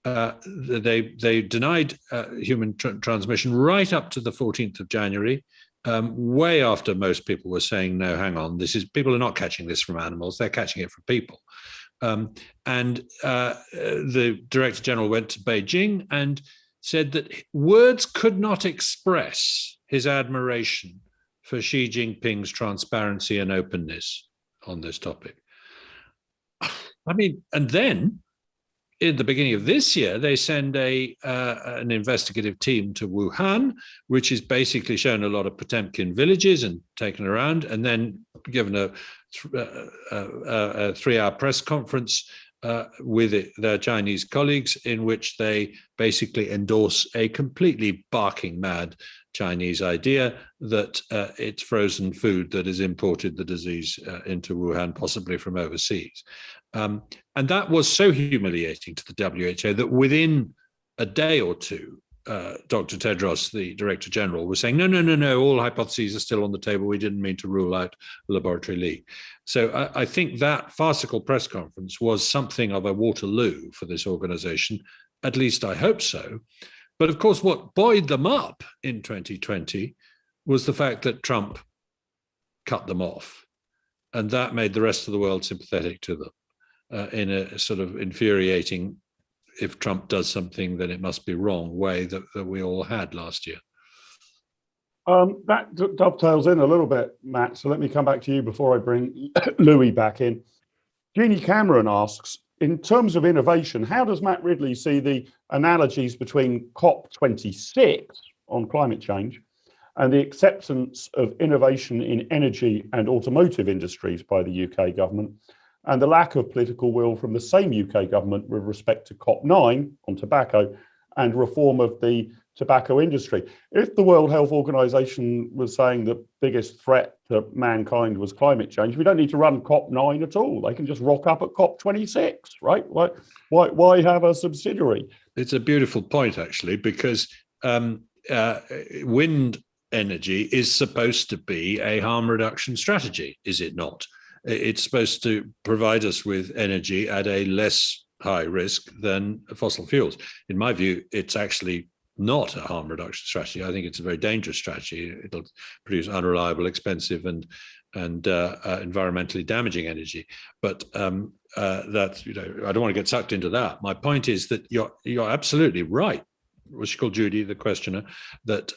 They denied human transmission right up to the 14th of January, way after most people were saying, no, hang on, people are not catching this from animals, they're catching it from people. And the Director General went to Beijing and said that words could not express his admiration for Xi Jinping's transparency and openness on this topic. I mean, and then in the beginning of this year, they send an investigative team to Wuhan, which has basically shown a lot of Potemkin villages and taken around, and then given a 3-hour press conference with their Chinese colleagues, in which they basically endorse a completely barking mad Chinese idea that it's frozen food that has imported the disease into Wuhan, possibly from overseas. And that was so humiliating to the WHO that within a day or two, Dr. Tedros, the Director General, was saying, no, all hypotheses are still on the table. We didn't mean to rule out a laboratory leak. So I think that farcical press conference was something of a Waterloo for this organization. At least I hope so. But of course, what buoyed them up in 2020 was the fact that Trump cut them off. And that made the rest of the world sympathetic to them in a sort of infuriating, if Trump does something, then it must be wrong way that we all had last year. That dovetails in a little bit, Matt. So let me come back to you before I bring Louis back in. Jeannie Cameron asks, in terms of innovation, how does Matt Ridley see the analogies between COP26 on climate change and the acceptance of innovation in energy and automotive industries by the UK government, and the lack of political will from the same UK government with respect to COP9 on tobacco and reform of the tobacco industry? If the World Health Organization was saying the biggest threat to mankind was climate change, we don't need to run COP9 at all. They can just rock up at COP26, right? Why have a subsidiary? It's a beautiful point, actually, because wind energy is supposed to be a harm reduction strategy, is it not? It's supposed to provide us with energy at a less high risk than fossil fuels. In my view, it's actually not a harm reduction strategy. I think it's a very dangerous strategy. It'll produce unreliable, expensive, and environmentally damaging energy. But that's, I don't want to get sucked into that. My point is that you're absolutely right. Was called Judy, the questioner, that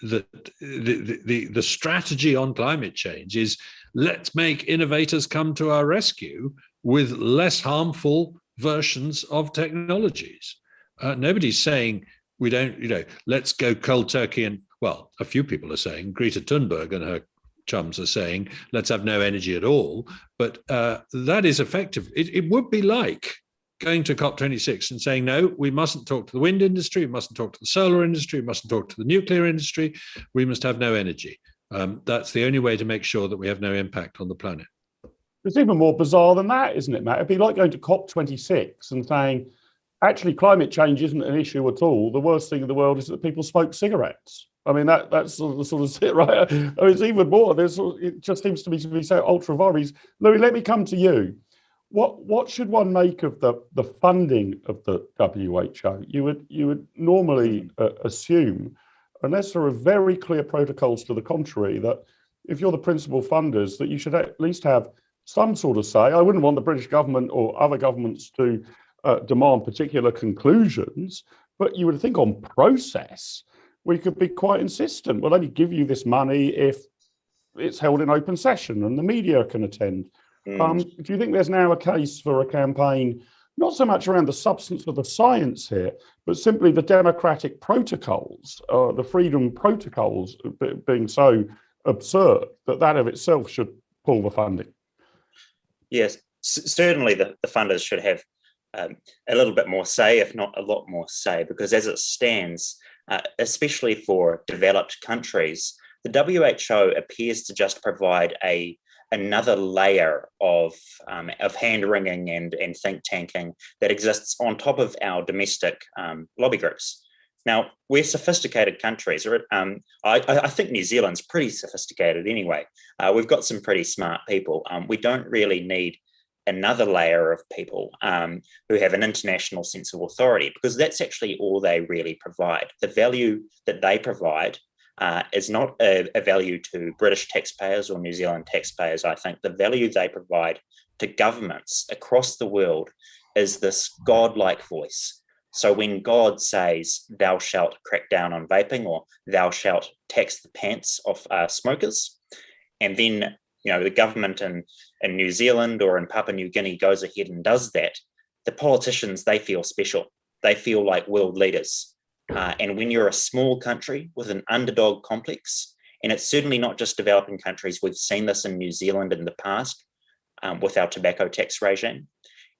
the strategy on climate change is let's make innovators come to our rescue with less harmful versions of technologies. Nobody's saying we don't, let's go cold turkey and, well, a few people are saying, Greta Thunberg and her chums are saying, let's have no energy at all. But that is effective. It would be like going to COP26 and saying, no, we mustn't talk to the wind industry, we mustn't talk to the solar industry, we mustn't talk to the nuclear industry, we must have no energy. That's the only way to make sure that we have no impact on the planet. It's even more bizarre than that, isn't it, Matt? It'd be like going to COP26 and saying, actually, climate change isn't an issue at all. The worst thing in the world is that people smoke cigarettes. I mean, that's sort of it, right? I mean, it's even more. It just seems to be so ultra vires. Louis, let me come to you. What should one make of the funding of the WHO? You would normally assume, unless there are very clear protocols to the contrary, that if you're the principal funders, that you should at least have some sort of say. I wouldn't want the British government or other governments to demand particular conclusions, but you would think on process, we could be quite insistent. We'll only give you this money if it's held in open session and the media can attend. Do you think there's now a case for a campaign, not so much around the substance of the science here, but simply the democratic protocols, the freedom protocols being so absurd that of itself should pull the funding? Yes, certainly the funders should have a little bit more say, if not a lot more say, because as it stands, especially for developed countries, the WHO appears to just provide another layer of hand-wringing and think tanking that exists on top of our domestic lobby groups. Now, we're sophisticated countries. I think New Zealand's pretty sophisticated anyway. We've got some pretty smart people. We don't really need another layer of people who have an international sense of authority, because that's actually all they really provide. The value that they provide is not a value to British taxpayers or New Zealand taxpayers. I think the value they provide to governments across the world is this godlike voice. So when God says, thou shalt crack down on vaping, or thou shalt tax the pants off smokers, and then the government in New Zealand or in Papua New Guinea goes ahead and does that, the politicians, they feel special. They feel like world leaders. And when you're a small country with an underdog complex, and it's certainly not just developing countries, we've seen this in New Zealand in the past with our tobacco tax regime,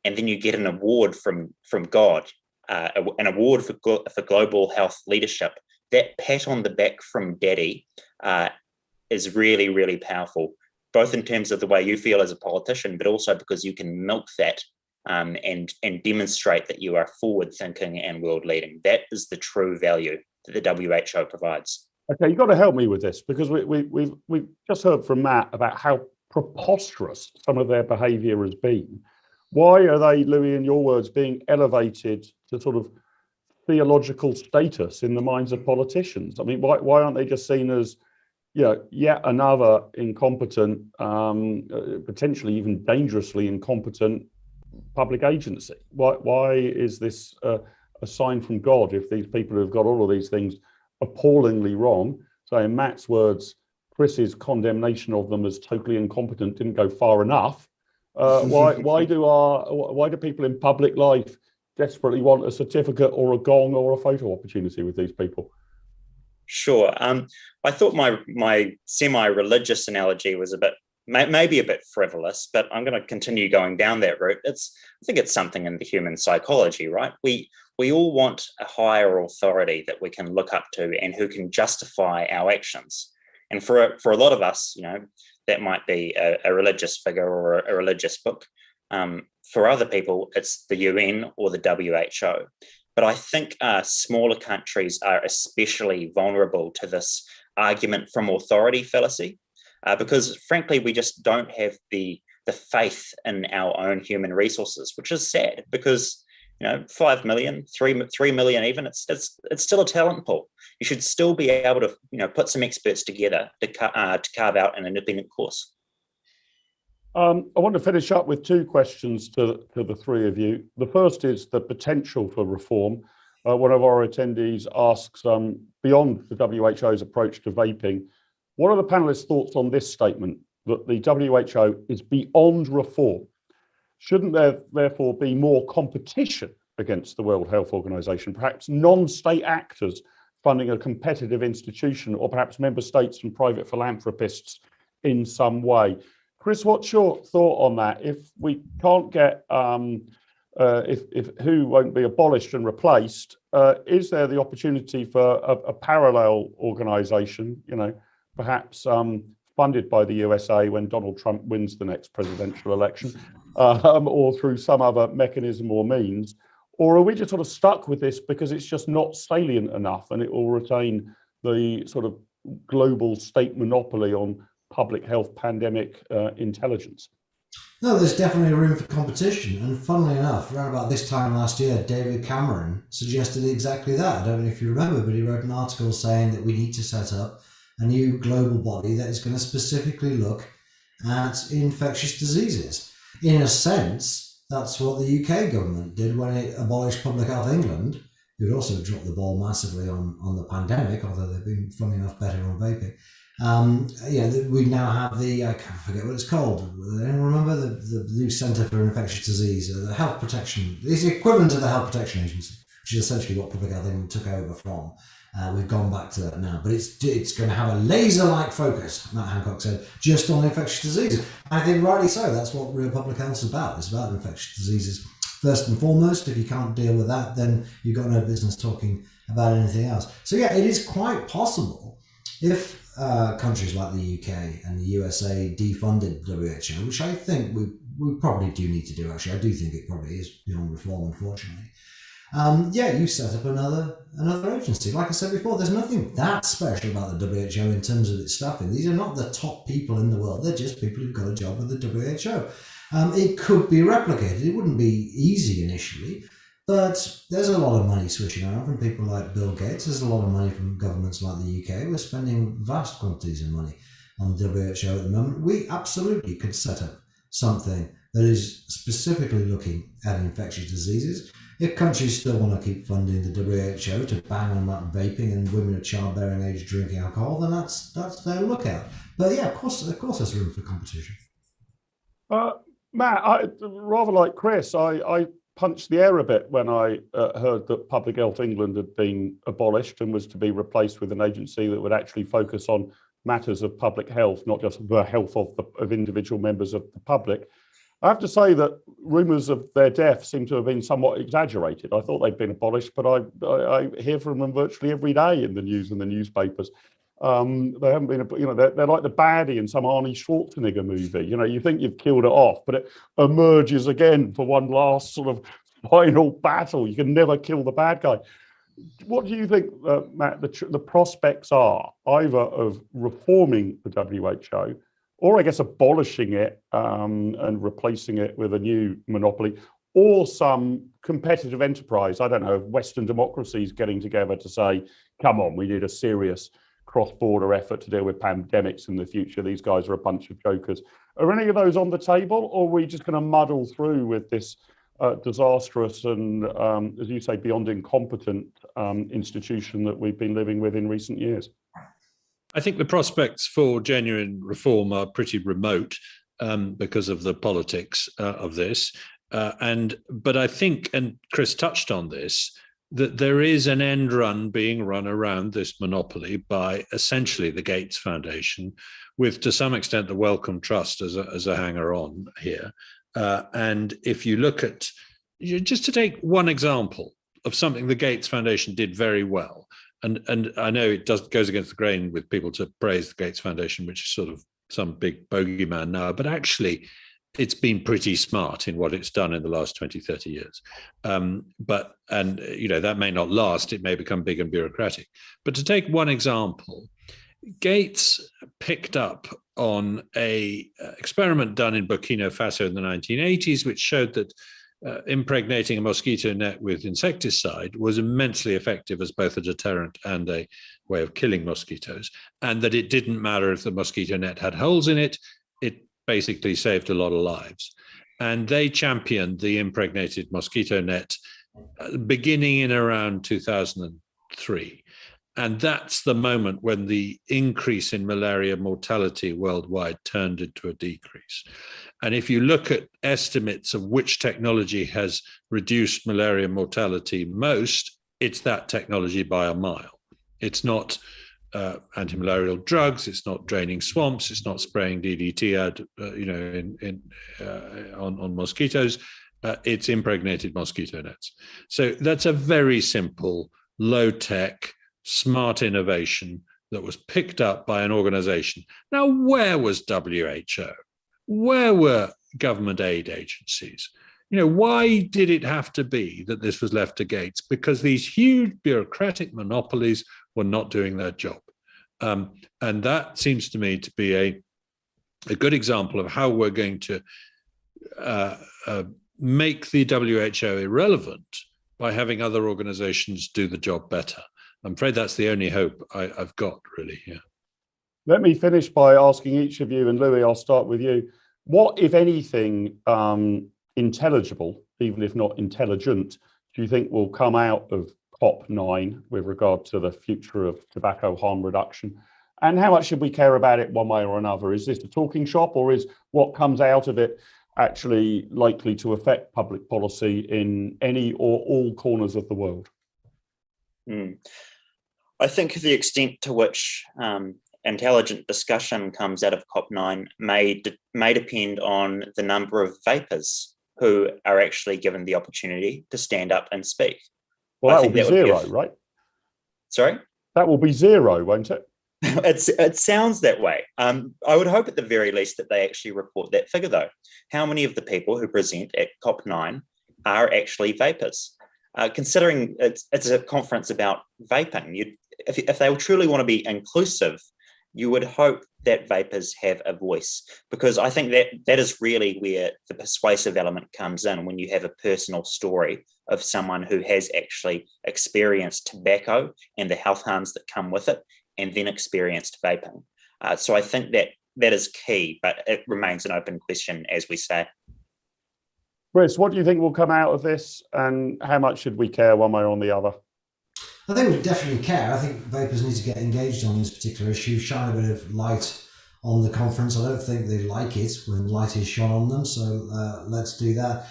and then you get an award from God, an award for global health leadership, that pat on the back from daddy is really, really powerful. both in terms of the way you feel as a politician, but also because you can milk that and demonstrate that you are forward thinking and world leading. That is the true value that the WHO provides. Okay, you've got to help me with this, because we've just heard from Matt about how preposterous some of their behaviour has been. Why are they, Louis, in your words, being elevated to sort of theological status in the minds of politicians? I mean, why aren't they just seen as, yet another incompetent, potentially even dangerously incompetent public agency? Why is this a sign from God if these people who've got all of these things appallingly wrong? So in Matt's words, Chris's condemnation of them as totally incompetent didn't go far enough. Why do people in public life desperately want a certificate or a gong or a photo opportunity with these people? Sure. I thought my semi-religious analogy was maybe a bit frivolous, but I'm going to continue going down that route. I think it's something in the human psychology, right? We all want a higher authority that we can look up to and who can justify our actions. And for a lot of us, that might be a religious figure or a religious book. For other people, it's the UN or the WHO. But I think smaller countries are especially vulnerable to this argument from authority fallacy, because frankly, we just don't have the faith in our own human resources, which is sad because 5 million, 3 million even, it's still a talent pool. You should still be able to put some experts together to carve out an independent course. I want to finish up with two questions to the three of you. The first is the potential for reform. One of our attendees asks, beyond the WHO's approach to vaping, what are the panelists' thoughts on this statement, that the WHO is beyond reform? Shouldn't there therefore be more competition against the World Health Organization, perhaps non-state actors funding a competitive institution, or perhaps member states and private philanthropists in some way? Chris, what's your thought on that? If we can't get, if WHO won't be abolished and replaced, is there the opportunity for a parallel organization, perhaps funded by the USA when Donald Trump wins the next presidential election, or through some other mechanism or means? Or are we just sort of stuck with this because it's just not salient enough and it will retain the sort of global state monopoly on public health pandemic intelligence? No, there's definitely room for competition. And funnily enough, around about this time last year, David Cameron suggested exactly that. I don't know if you remember, but he wrote an article saying that we need to set up a new global body that is going to specifically look at infectious diseases. In a sense, that's what the UK government did when it abolished Public Health England, who'd also dropped the ball massively on the pandemic, although they've been, funny enough, better on vaping. We now have I can't forget what it's called. Anyone remember the new Centre for Infectious Disease, the Health Protection? It's the equivalent of the Health Protection Agency, which is essentially what Public Health England took over from. We've gone back to that now, but it's going to have a laser-like focus, Matt Hancock said, just on infectious diseases. I think rightly so. That's what real public health is about. It's about infectious diseases first and foremost. If you can't deal with that, then you've got no business talking about anything else. So yeah, it is quite possible if countries like the UK and the USA defunded WHO, which I think we probably do need to do. Actually, I do think it probably is beyond reform, unfortunately. You set up another agency. Like I said before, there's nothing that special about the WHO in terms of its staffing. These are not the top people in the world. They're just people who've got a job with the WHO. It could be replicated. It wouldn't be easy initially, but there's a lot of money switching around from people like Bill Gates. There's a lot of money from governments like the UK. We're spending vast quantities of money on the WHO at the moment. We absolutely could set up something that is specifically looking at infectious diseases. If countries still want to keep funding the WHO to bang on about vaping and women of childbearing age drinking alcohol, then that's their lookout. But yeah, of course there's room for competition. Matt, rather like Chris, I punched the air a bit when I heard that Public Health England had been abolished and was to be replaced with an agency that would actually focus on matters of public health, not just the health of individual members of the public. I have to say that rumours of their death seem to have been somewhat exaggerated. I thought they'd been abolished, but I hear from them virtually every day in the news and the newspapers. They haven't been, they're like the baddie in some Arnie Schwarzenegger movie. You think you've killed it off, but it emerges again for one last sort of final battle. You can never kill the bad guy. What do you think, Matt, the prospects are either of reforming the WHO, or I guess abolishing it and replacing it with a new monopoly, or some competitive enterprise? I don't know, Western democracies getting together to say, come on, we need a serious cross-border effort to deal with pandemics in the future. These guys are a bunch of jokers. Are any of those on the table, or are we just going to muddle through with this disastrous and, as you say, beyond incompetent institution that we've been living with in recent years? I think the prospects for genuine reform are pretty remote because of the politics of this. But I think, and Chris touched on this, that there is an end run being run around this monopoly by essentially the Gates Foundation, with to some extent the Wellcome Trust as a hanger-on here. And if you look at, just to take one example of something the Gates Foundation did very well, and I know it goes against the grain with people to praise the Gates Foundation, which is sort of some big bogeyman now, but actually it's been pretty smart in what it's done in the last 20, 30 years. That may not last, it may become big and bureaucratic. But to take one example, Gates picked up on a experiment done in Burkina Faso in the 1980s, which showed that impregnating a mosquito net with insecticide was immensely effective as both a deterrent and a way of killing mosquitoes, and that it didn't matter if the mosquito net had holes in it, it basically saved a lot of lives. And they championed the impregnated mosquito net beginning in around 2003. And that's the moment when the increase in malaria mortality worldwide turned into a decrease. And if you look at estimates of which technology has reduced malaria mortality most, it's that technology by a mile. It's not anti-malarial drugs, it's not draining swamps, it's not spraying DDT on mosquitoes, it's impregnated mosquito nets. So that's a very simple, low-tech, smart innovation that was picked up by an organization. Now, where was WHO? Where were government aid agencies? Why did it have to be that this was left to Gates? Because these huge bureaucratic monopolies were not doing their job. And that seems to me to be a good example of how we're going to make the WHO irrelevant by having other organizations do the job better. I'm afraid that's the only hope I've got, really, here. Let me finish by asking each of you, and Louis, I'll start with you. What, if anything, intelligible, even if not intelligent, do you think will come out of COP9 with regard to the future of tobacco harm reduction? And how much should we care about it one way or another? Is this a talking shop, or is what comes out of it actually likely to affect public policy in any or all corners of the world? I think the extent to which intelligent discussion comes out of COP9 may depend on the number of vapers who are actually given the opportunity to stand up and speak. Well, that will be zero, right? Sorry? That will be zero, won't it? It sounds that way. I would hope at the very least that they actually report that figure, though. How many of the people who present at COP9 are actually vapers? Considering it's a conference about vaping, if they truly want to be inclusive, you would hope that vapers have a voice, because I think that is really where the persuasive element comes in, when you have a personal story of someone who has actually experienced tobacco and the health harms that come with it, and then experienced vaping. So I think that is key, but it remains an open question, as we say. Chris, what do you think will come out of this, and how much should we care one way or the other? I think we definitely care. I think vapers need to get engaged on this particular issue, shine a bit of light on the conference. I don't think they like it when light is shone on them, so let's do that.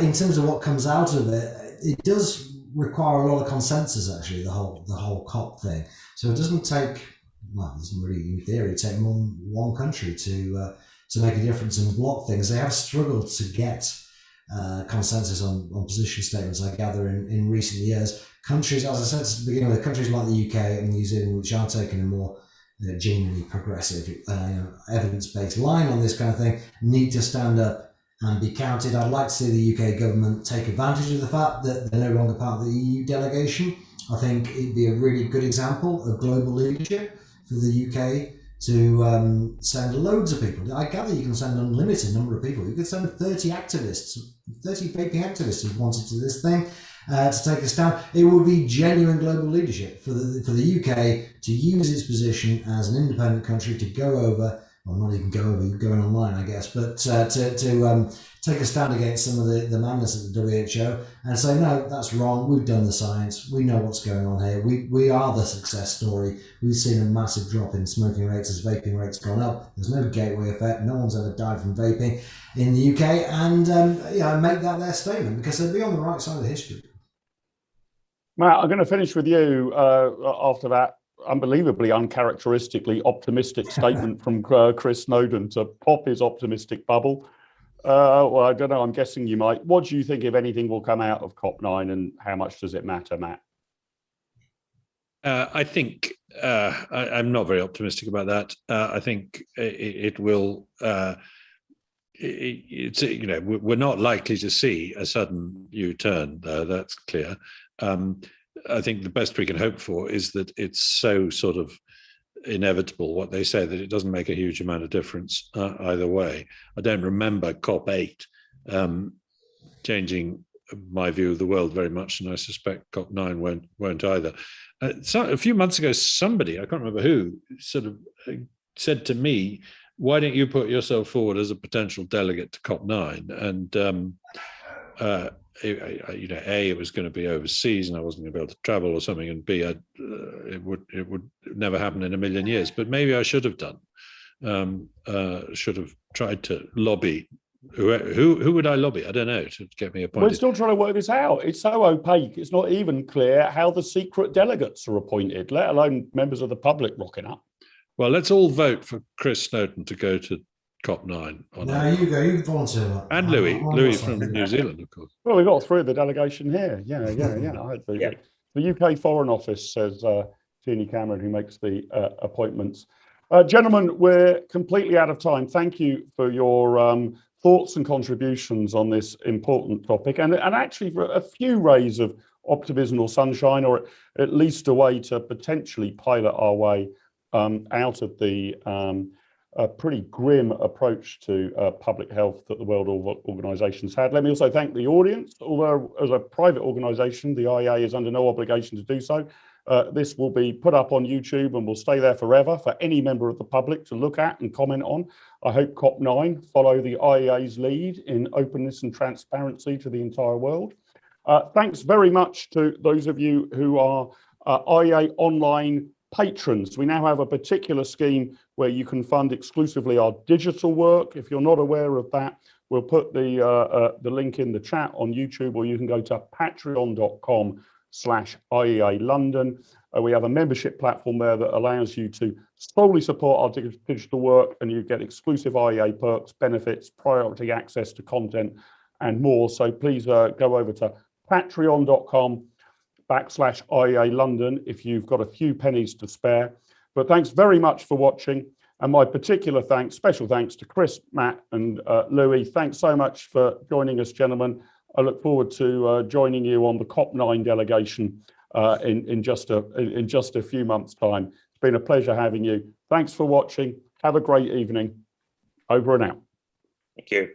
In terms of what comes out of it, it does require a lot of consensus, actually, the whole COP thing. So it doesn't take, well, it doesn't really, in theory, take one country to make a difference and block things. They have struggled to get consensus on position statements, I gather, in recent years. Countries, as I said at the beginning, countries like the UK and New Zealand, which are taking a more genuinely progressive, evidence-based line on this kind of thing need to stand up and be counted. I'd like to see the UK government take advantage of the fact that they're no longer part of the EU delegation. I think it'd be a really good example of global leadership for the UK to send loads of people. I gather you can send an unlimited number of people. You could send 30 activists, 30 vaping activists who wanted to this thing to take a stand. It would be genuine global leadership for the UK to use its position as an independent country to go over, well, not even go over, you're going online, I guess, but to take a stand against some of the madness of the WHO and say, no, that's wrong. We've done the science. We know what's going on here. We are the success story. We've seen a massive drop in smoking rates as vaping rates gone up. There's no gateway effect. No one's ever died from vaping in the UK. And make that their statement, because they'll be on the right side of history. Matt, I'm going to finish with you after that unbelievably uncharacteristically optimistic statement from Chris Snowdon to pop his optimistic bubble. Well, I don't know. I'm guessing you might. What do you think, if anything, will come out of COP9, and how much does it matter, Matt? I think I'm not very optimistic about that. I think it will. We're not likely to see a sudden U-turn, though. That's clear. I think the best we can hope for is that it's so sort of inevitable what they say that it doesn't make a huge amount of difference either way. I don't remember COP8 changing my view of the world very much, and I suspect COP9 won't either. So a few months ago, somebody, I can't remember who, sort of said to me, why don't you put yourself forward as a potential delegate to COP9? And it was going to be overseas and I wasn't going to be able to travel or something, and B, it would never happen in a million years. But maybe I should have done. Should have tried to lobby. Who would I lobby? I don't know, to get me appointed. We're still trying to work this out. It's so opaque. It's not even clear how the secret delegates are appointed, let alone members of the public rocking up. Well, let's all vote for Chris Snowdon to go to COP9. No, you go. You volunteer. And Louis from New Zealand, of course. Well, we've got through the delegation here. Yeah. The UK Foreign Office, says Jeannie Cameron, who makes the appointments. Gentlemen, we're completely out of time. Thank you for your thoughts and contributions on this important topic, and actually for a few rays of optimism or sunshine, or at least a way to potentially pilot our way out of the pretty grim approach to public health that the World Organization's had. Let me also thank the audience. Although as a private organization, the IEA is under no obligation to do so. This will be put up on YouTube and will stay there forever for any member of the public to look at and comment on. I hope COP9 follow the IEA's lead in openness and transparency to the entire world. Thanks very much to those of you who are IEA online patrons. We now have a particular scheme where you can fund exclusively our digital work. If you're not aware of that, we'll put the link in the chat on YouTube, or you can go to patreon.com/IEA London. We have a membership platform there that allows you to solely support our digital work, and you get exclusive IEA perks, benefits, priority access to content, and more. So please go over to patreon.com/IEA London if you've got a few pennies to spare. But thanks very much for watching, and my particular thanks, special thanks to Chris, Matt, and Louis. Thanks so much for joining us, gentlemen. I look forward to joining you on the COP9 delegation in just a few months' time. It's been a pleasure having you. Thanks for watching. Have a great evening. Over and out. Thank you.